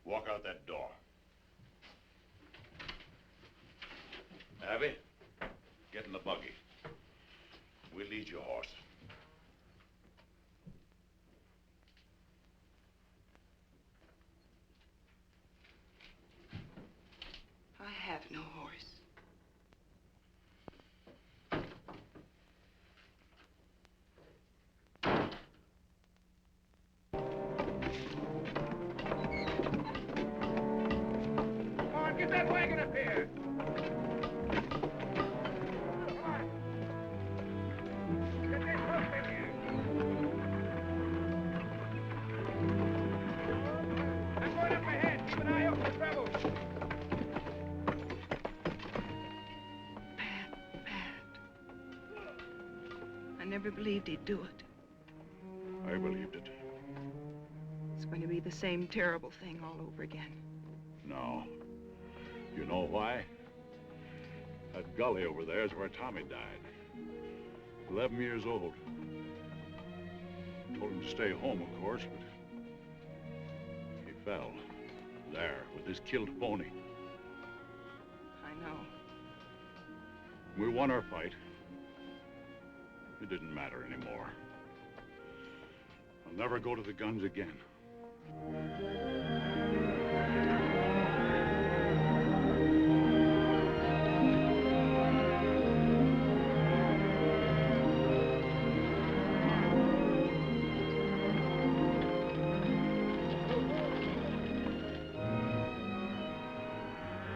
Walk out that door. Abby, get in the buggy. We'll lead your horse. I have no horse. Come on, get that wagon up here. Get this hook in here. I'm going up ahead. Keep an eye out for trouble. I never believed he'd do it. I believed it. It's going to be the same terrible thing all over again. No. You know why? That gully over there is where Tommy died. 11 years old. Told him to stay home, of course, but he fell. There, with his killed pony. I know. We won our fight. It didn't matter anymore. I'll never go to the guns again.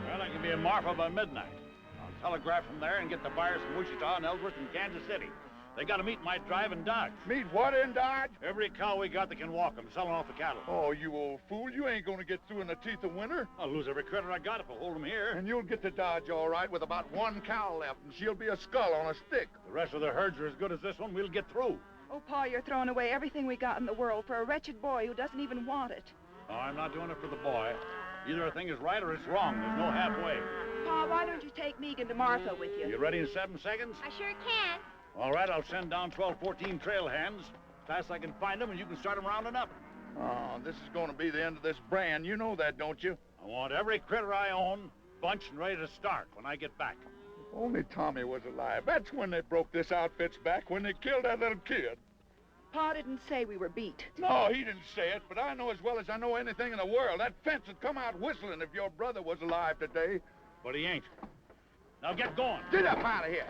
Well, I can be in Marfa by midnight. I'll telegraph from there and get the buyers from Wichita and Ellsworth and Kansas City. They got to meet my drive in Dodge. Meet what in Dodge? Every cow we got that can walk them, selling off the cattle. Oh, you old fool. You ain't gonna get through in the teeth of winter. I'll lose every critter I got if I hold them here. And you'll get to Dodge all right with about one cow left, and she'll be a skull on a stick. The rest of the herds are as good as this one. We'll get through. Oh, Pa, you're throwing away everything we got in the world for a wretched boy who doesn't even want it. No, I'm not doing it for the boy. Either a thing is right or it's wrong. There's no halfway. Pa, why don't you take Megan to Martha with you? You ready in 7 seconds? I sure can. All right, I'll send down 12, 14 trail hands. Fast I can find them, and you can start them rounding up. Oh, this is gonna be the end of this brand. You know that, don't you? I want every critter I own bunched and ready to start when I get back. If only Tommy was alive. That's when they broke this outfit's back, when they killed that little kid. Pa didn't say we were beat. No, he didn't say it, but I know as well as I know anything in the world. That fence would come out whistling if your brother was alive today. But he ain't. Now get going. Get up out of here.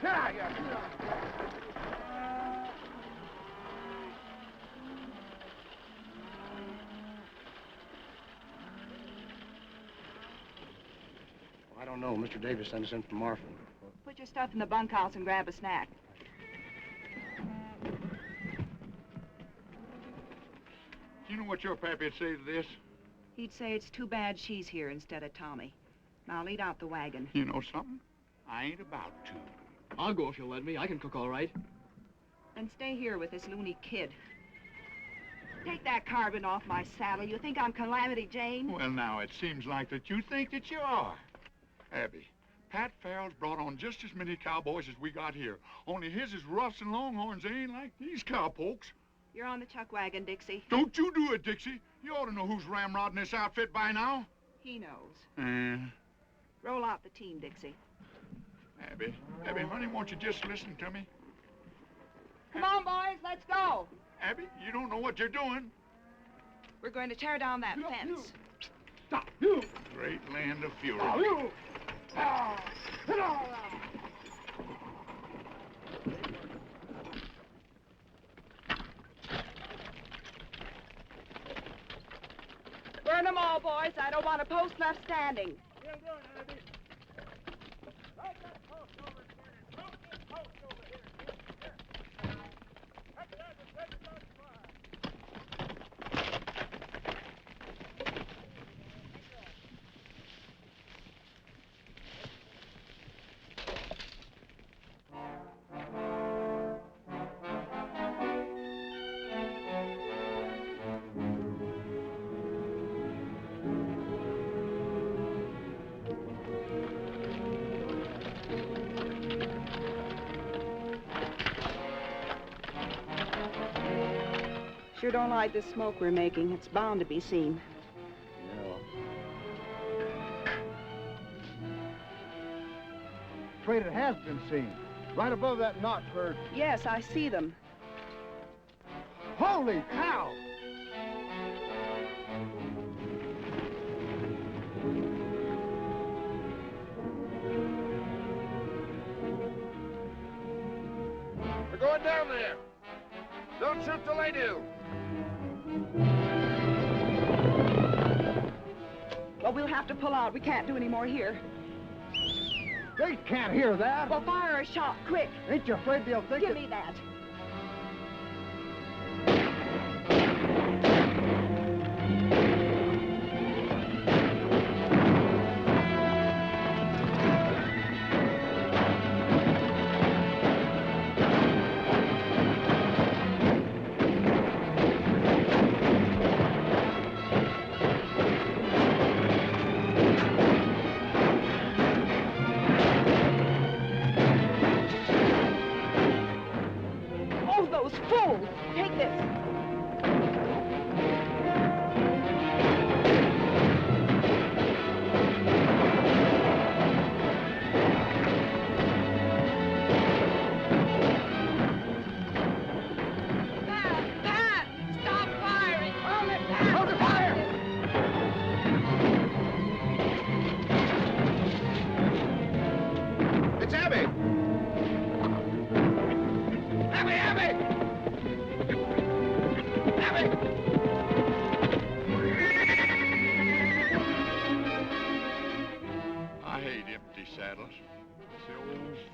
Get out of here. I don't know. Mr. Davis sent us in from Marfa. Put your stuff in the bunkhouse and grab a snack. You know what your pappy'd say to this? He'd say it's too bad she's here instead of Tommy. Now lead out the wagon. You know something? I ain't about to. I'll go if you'll let me. I can cook all right. And stay here with this loony kid. Take that carbon off my saddle. You think I'm Calamity Jane? Well, now, it seems like that you think that you are. Abby, Pat Farrell's brought on just as many cowboys as we got here. Only his is roughs and longhorns. They ain't like these cowpokes. You're on the chuck wagon, Dixie. Don't you do it, Dixie. You ought to know who's ramrodding this outfit by now. He knows. Roll out the team, Dixie. Abby, honey, won't you just listen to me? Come on, boys, let's go. Abby, you don't know what you're doing. We're going to tear down that fence. Stop, you! Great land of fury. Stop, you! Burn them all, boys. I don't want a post left standing. Sure don't like the smoke we're making. It's bound to be seen. Traitor has been seen. Right above that notch where... Yes, I see them. Holy cow! We're going down there. Don't shoot till they do. Well, we'll have to pull out. We can't do any more here. They can't hear that. Well, fire a shot, quick. Ain't you afraid they'll think Give me that.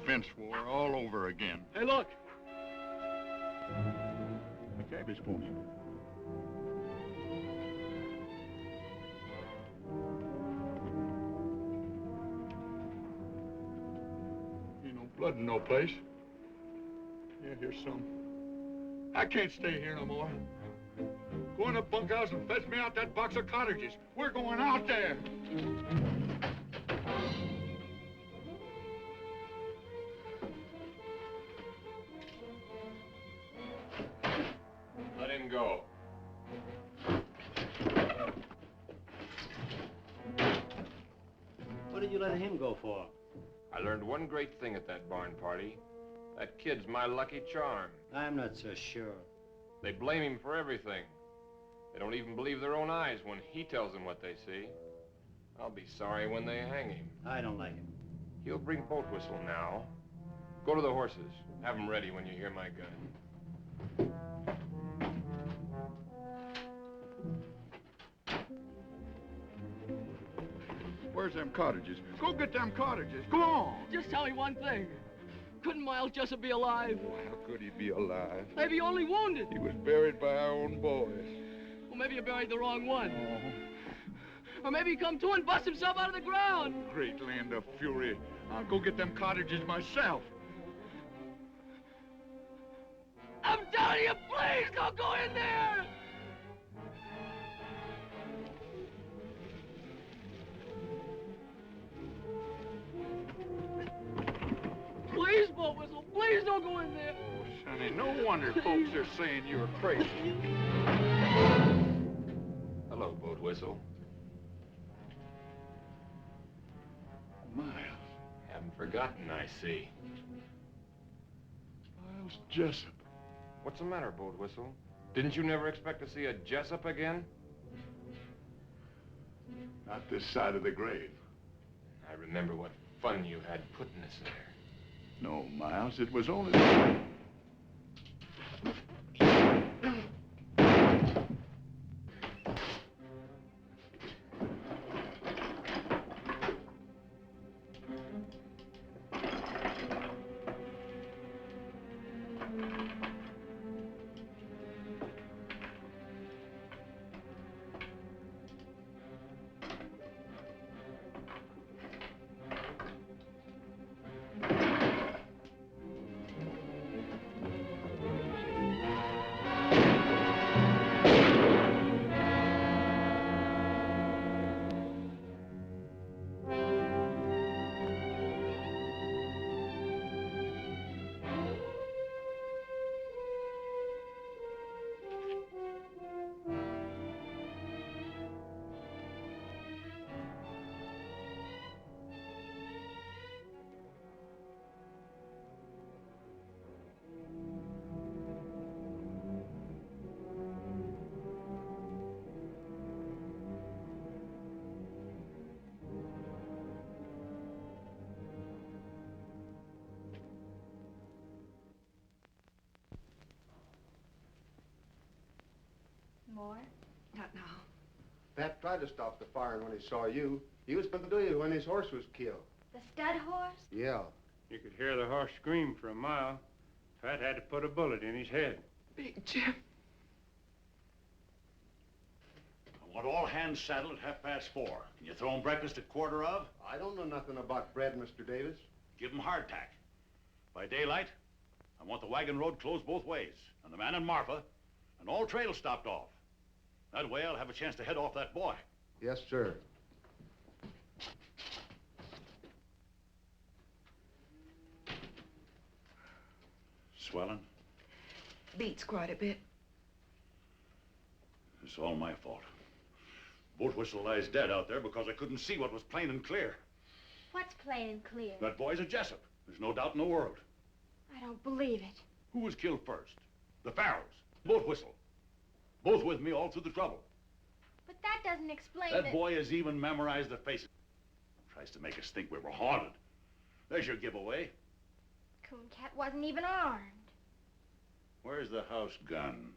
Fence war all over again. Hey, look! The cabbage pony. Ain't no blood in no place. Yeah, here's some. I can't stay here no more. Go in the bunkhouse and fetch me out that box of cartridges. We're going out there. Let him go. What did you let him go for? I learned one great thing at that barn party. That kid's my lucky charm. I'm not so sure. They blame him for everything. They don't even believe their own eyes when he tells them what they see. I'll be sorry when they hang him. I don't like him. He'll bring boat whistle now. Go to the horses. Have them ready when you hear my gun. Where's them cottages? Go get them cottages. Go on. Just tell me one thing. Couldn't Miles Jessup be alive? Oh, how could he be alive? Maybe only wounded. He was buried by our own boys. Well, maybe you buried the wrong one. Or maybe he come to and bust himself out of the ground. Great land of fury. I'll go get them cottages myself. I'm telling you, please don't go in there! Please, boat whistle, please don't go in there. Oh, Sonny, no wonder folks are saying you're crazy. Hello, boat whistle. Miles. Haven't forgotten, I see. Miles Jessup. What's the matter, boat whistle? Didn't you never expect to see a Jessup again? Not this side of the grave. I remember what fun you had putting us there. No, Miles, it was only... more? Not now. Pat tried to stop the firing when he saw you. He was going to do you when his horse was killed. The stud horse? Yeah. You could hear the horse scream for a mile. Pat had to put a bullet in his head. Big Jim. I want all hands saddled at 4:30. Can you throw 'em breakfast at 1:15? I don't know nothing about bread, Mr. Davis. Give 'em hardtack. By daylight, I want the wagon road closed both ways, and the man and Martha, and all trails stopped off. That way I'll have a chance to head off that boy. Yes, sir. Swelling? Beats quite a bit. It's all my fault. Boat whistle lies dead out there because I couldn't see what was plain and clear. What's plain and clear? That boy's a Jessup. There's no doubt in the world. I don't believe it. Who was killed first? The Farrows. Boat whistle. Both with me all through the trouble. But that doesn't explain That boy has even memorized the faces. Tries to make us think we were haunted. There's your giveaway. Cooncat wasn't even armed. Where's the house gun?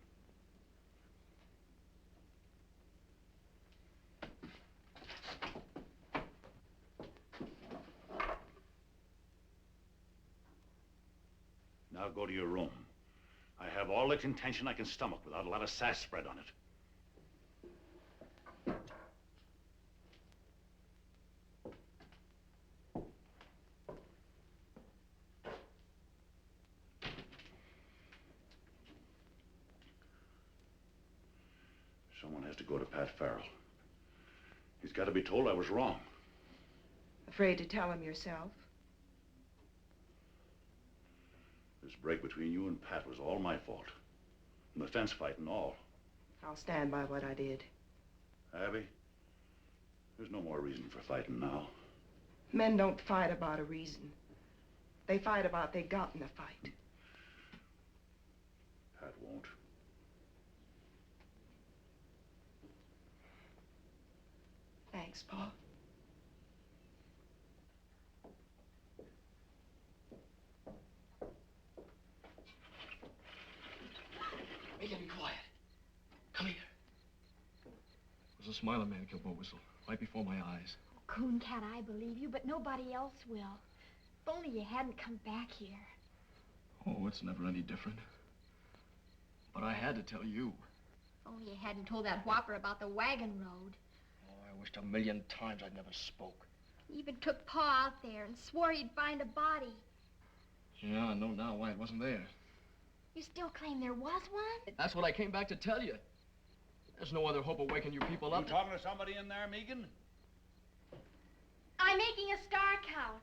Now go to your room. I have all the contention I can stomach without a lot of sass spread on it. Someone has to go to Pat Farrell. He's got to be told I was wrong. Afraid to tell him yourself? This break between you and Pat was all my fault. And the fence fight and all. I'll stand by what I did. Abby, there's no more reason for fighting now. Men don't fight about a reason. They fight about they got in a fight. Pat won't. Thanks, Paul. Make it be quiet. Come here. It was a smiler man killed Boat Whistle, right before my eyes. Cooncat, I believe you, but nobody else will. If only you hadn't come back here. Oh, it's never any different. But I had to tell you. If only you hadn't told that whopper about the wagon road. Oh, I wished 1,000,000 times I'd never spoke. He even took Pa out there and swore he'd find a body. Yeah, I know now why it wasn't there. You still claim there was one? That's what I came back to tell you. There's no other hope of waking you people up. You talking to somebody in there, Megan? I'm making a star count.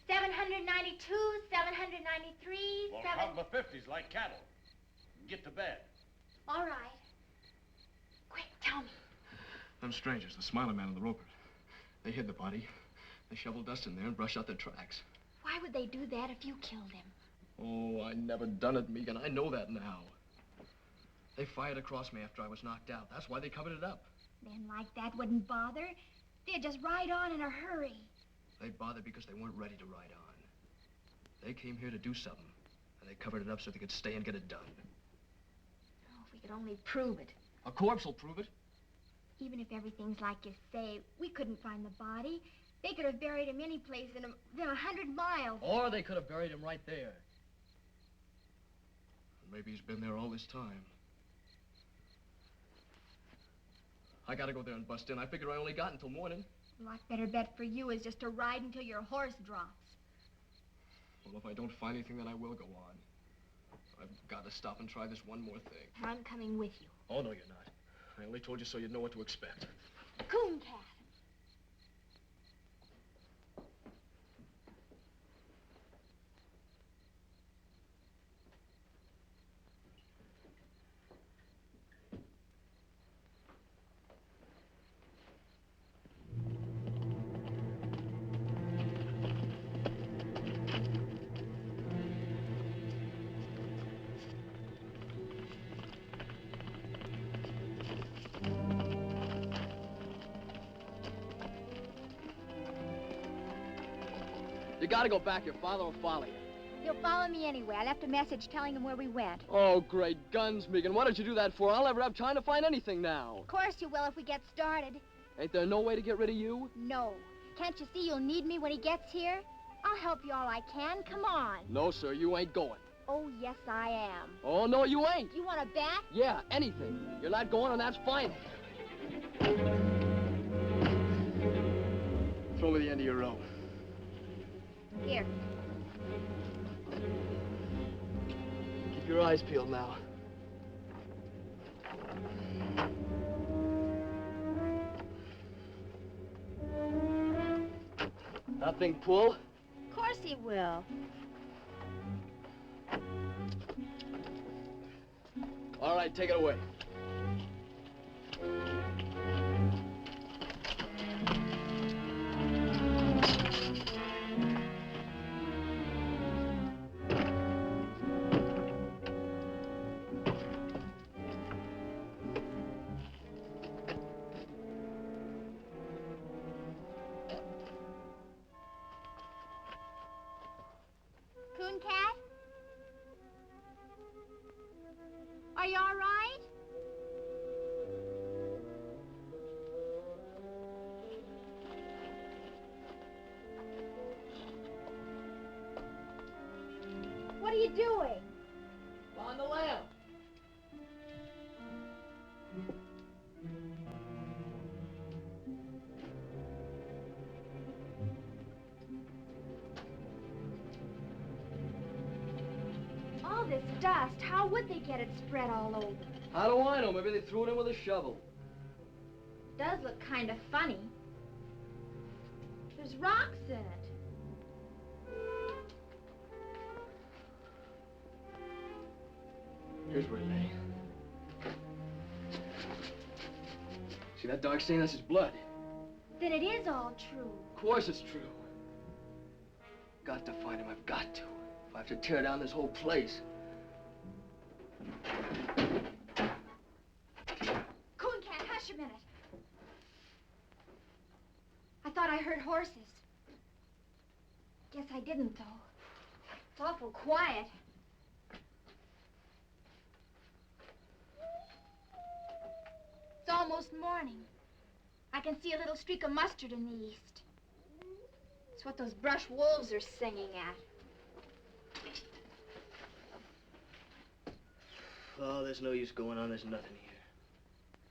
792, 793, Well, count the 50s like cattle. And get to bed. All right. Quick, tell me. Them strangers, the smiler man and the roper, they hid the body. They shoveled dust in there and brushed out their tracks. Why would they do that if you killed him? Oh, I never done it, Megan. I know that now. They fired across me after I was knocked out. That's why they covered it up. Men like that wouldn't bother. They'd just ride on in a hurry. They bothered because they weren't ready to ride on. They came here to do something, and they covered it up so they could stay and get it done. Oh, if we could only prove it. A corpse will prove it. Even if everything's like you say, we couldn't find the body. They could have buried him any place in 100 miles. Or they could have buried him right there. Maybe he's been there all this time. I gotta go there and bust in. I figure I only got until morning. A lot better bet for you is just to ride until your horse drops. Well, if I don't find anything, then I will go on. I've got to stop and try this one more thing. I'm coming with you. Oh, no, you're not. I only told you so you'd know what to expect. Cooncat. You gotta go back. Your father will follow you. He'll follow me anyway. I left a message telling him where we went. Oh, great guns, Megan. What did you do that for? I'll never have time to find anything now. Of course you will if we get started. Ain't there no way to get rid of you? No. Can't you see you'll need me when he gets here? I'll help you all I can. Come on. No, sir, you ain't going. Oh, yes, I am. Oh, no, you ain't. You want to bet? Yeah, anything. You're not going, and that's fine. Throw me the end of your rope. Here. Keep your eyes peeled now. Nothing pull? Of course he will. All right, take it away. Coon Cat? Are you all right? What are you doing? On the lamp. All this dust, how would they get it spread all over? How do I know? Maybe they threw it in with a shovel. It does look kind of funny. There's rocks in it. Here's where it lay. See that dark stain? That's his blood. Then it is all true. Of course it's true. Got to find him. I've got to. If I have to tear down this whole place. Coon Cat, hush a minute. I thought I heard horses. Guess I didn't, though. It's awful quiet. It's almost morning. I can see a little streak of mustard in the east. It's what those brush wolves are singing at. Oh, there's no use going on. There's nothing here.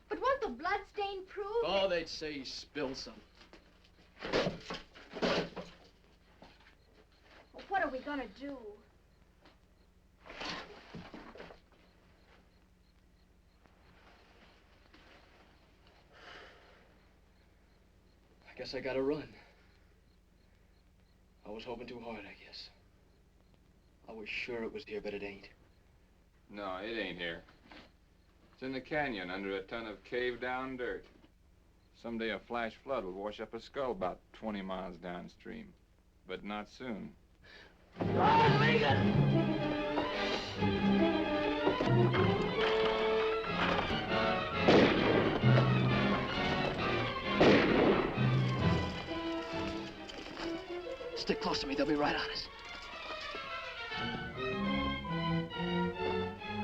But won't the blood stain prove Oh, it? they'd say he spilled some. Well, what are we gonna do? I guess I gotta run. I was hoping too hard, I guess. I was sure it was here, but it ain't. No, it ain't here. It's in the canyon under a ton of caved-down dirt. Someday a flash flood will wash up a skull about 20 miles downstream. But not soon. Stick close to me. They'll be right on us.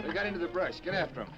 They got into the brush. Get after them.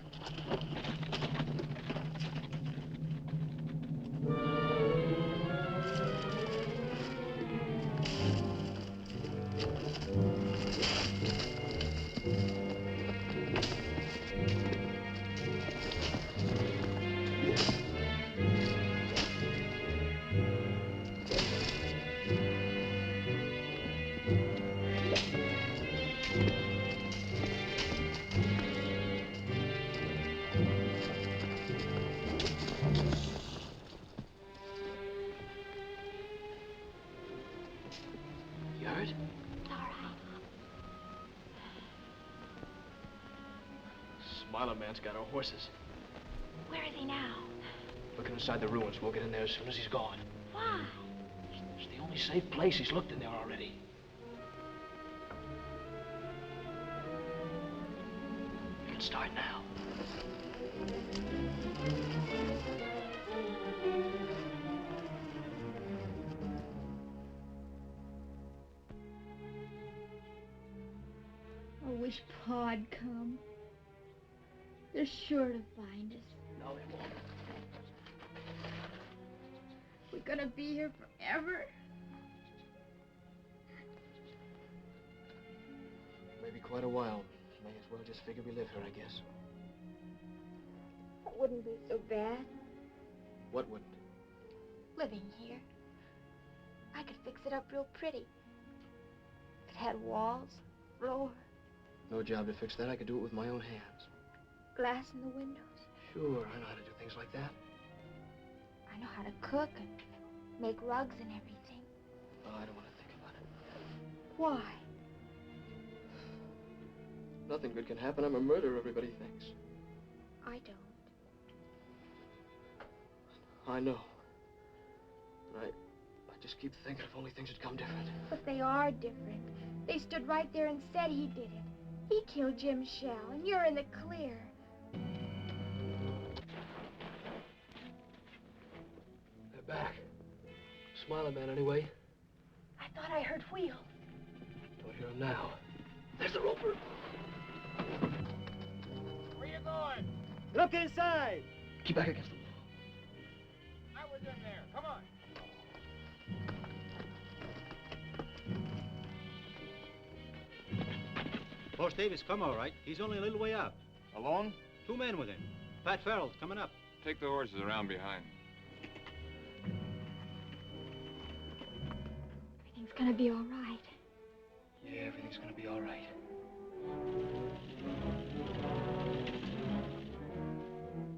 You heard? It's all right. Smiler man's got our horses. Where is he now? Looking inside the ruins. We'll get in there as soon as he's gone. Why? It's the only safe place. He's looked in there already. We can start now. wish Pa'd come. They're sure to find us. No, they won't. We're gonna be here forever. Maybe quite a while. May as well just figure we live here, I guess. It wouldn't be so bad What wouldn't? living here. I could fix it up real pretty. It had walls, floor, No job to fix that. I could do it with my own hands. glass in the windows. Sure, I know how to do things like that. I know how to cook and make rugs and everything. Oh, I don't want to think about it. Why? Nothing good can happen. I'm a murderer, everybody thinks. I don't. I know. I just keep thinking if only things had come different. But they are different. They stood right there and said he did it. He killed Jim Shell, and you're in the clear. They're back. Smiling man, anyway. I thought I heard wheels. Don't hear him now. There's the roper. Where you going? Look inside. Keep back against the wall. I was in there. Come on. Horse Davis come all right. He's only a little way out. Alone? 2 men with him. Pat Farrell's coming up. Take the horses around behind. Everything's gonna be all right. Yeah, everything's gonna be all right.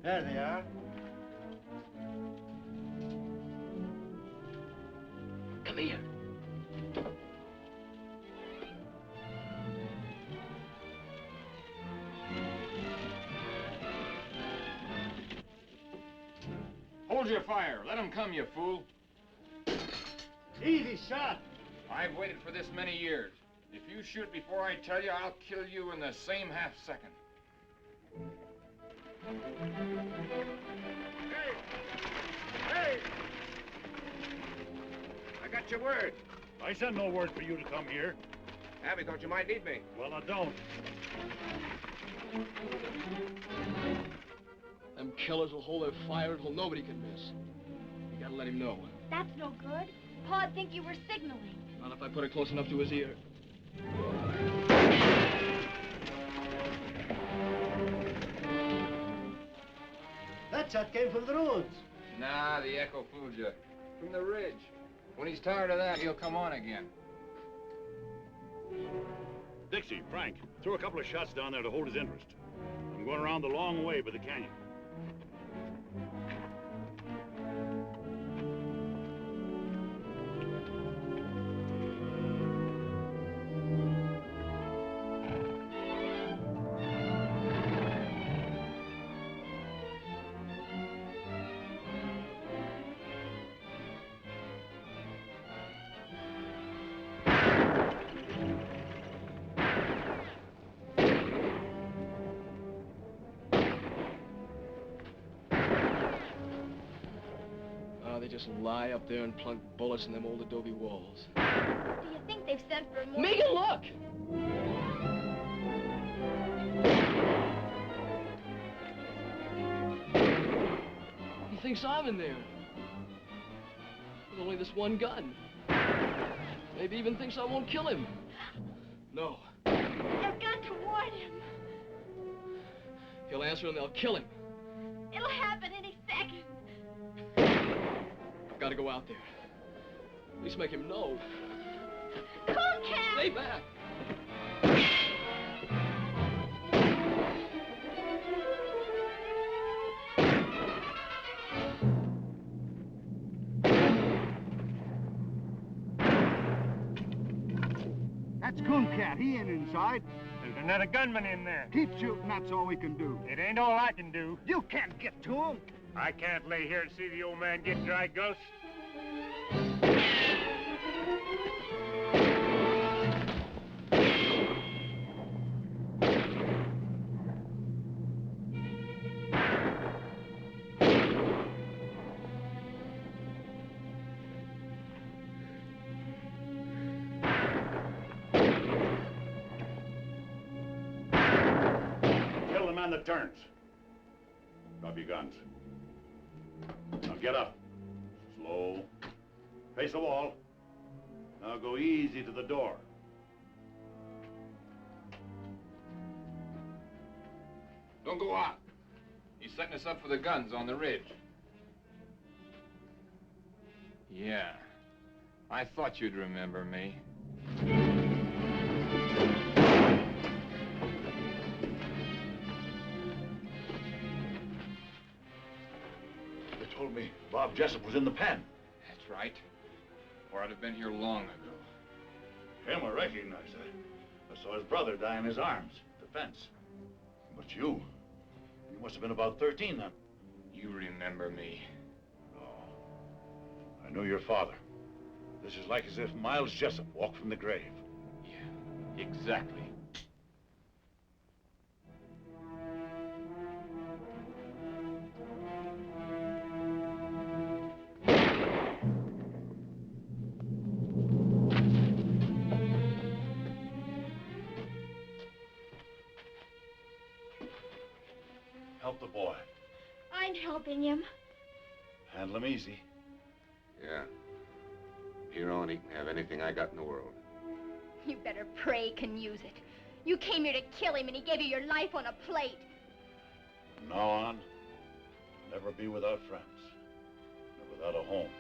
There they are. Come here. Hold your fire. Let them come, you fool. Easy shot. I've waited for this many years. If you shoot before I tell you, I'll kill you in the same half second. Hey! Hey! I got your word. I sent no word for you to come here. Abby thought you might need me. Well, I don't. Them killers will hold their fire until nobody can miss. You gotta let him know. That's no good. Pa'd think you were signaling. Not if I put it close enough to his ear. That shot came from the roads. Nah, the echo fooled you. From the ridge. When he's tired of that, he'll come on again. Dixie, Frank, throw a couple of shots down there to hold his interest. I'm going around the long way by the canyon. They just lie up there and plunk bullets in them old adobe walls. Do you think they've sent for more? Megan, look! He thinks I'm in there. With only this one gun. Maybe even thinks I won't kill him. No. I've got to warn him. He'll answer and they'll kill him. It'll happen any second. I've got to go out there. At least make him know. Come on, Cap! Stay back! That's Cooncat. He ain't inside. There's another gunman in there. Keep shooting. That's all we can do. It ain't all I can do. You can't get to him. I can't lay here and see the old man get dry ghost. man that turns. Drop your guns. Now get up. Slow. Face the wall. Now go easy to the door. Don't go out. He's setting us up for the guns on the ridge. Yeah. I thought you'd remember me. They told me Bob Jessup was in the pen. That's right. Or I'd have been here long ago. Him I recognize. I saw his brother die in his arms at the fence. But you must have been about 13 then. You remember me. I knew your father. This is like as if Miles Jessup walked from the grave. Yeah, exactly. Help the boy. I'm helping him. Handle him easy. Yeah. Here on, he can have anything I got in the world. You better pray can use it. You came here to kill him and he gave you your life on a plate. From now on, never be without friends. Or without a home.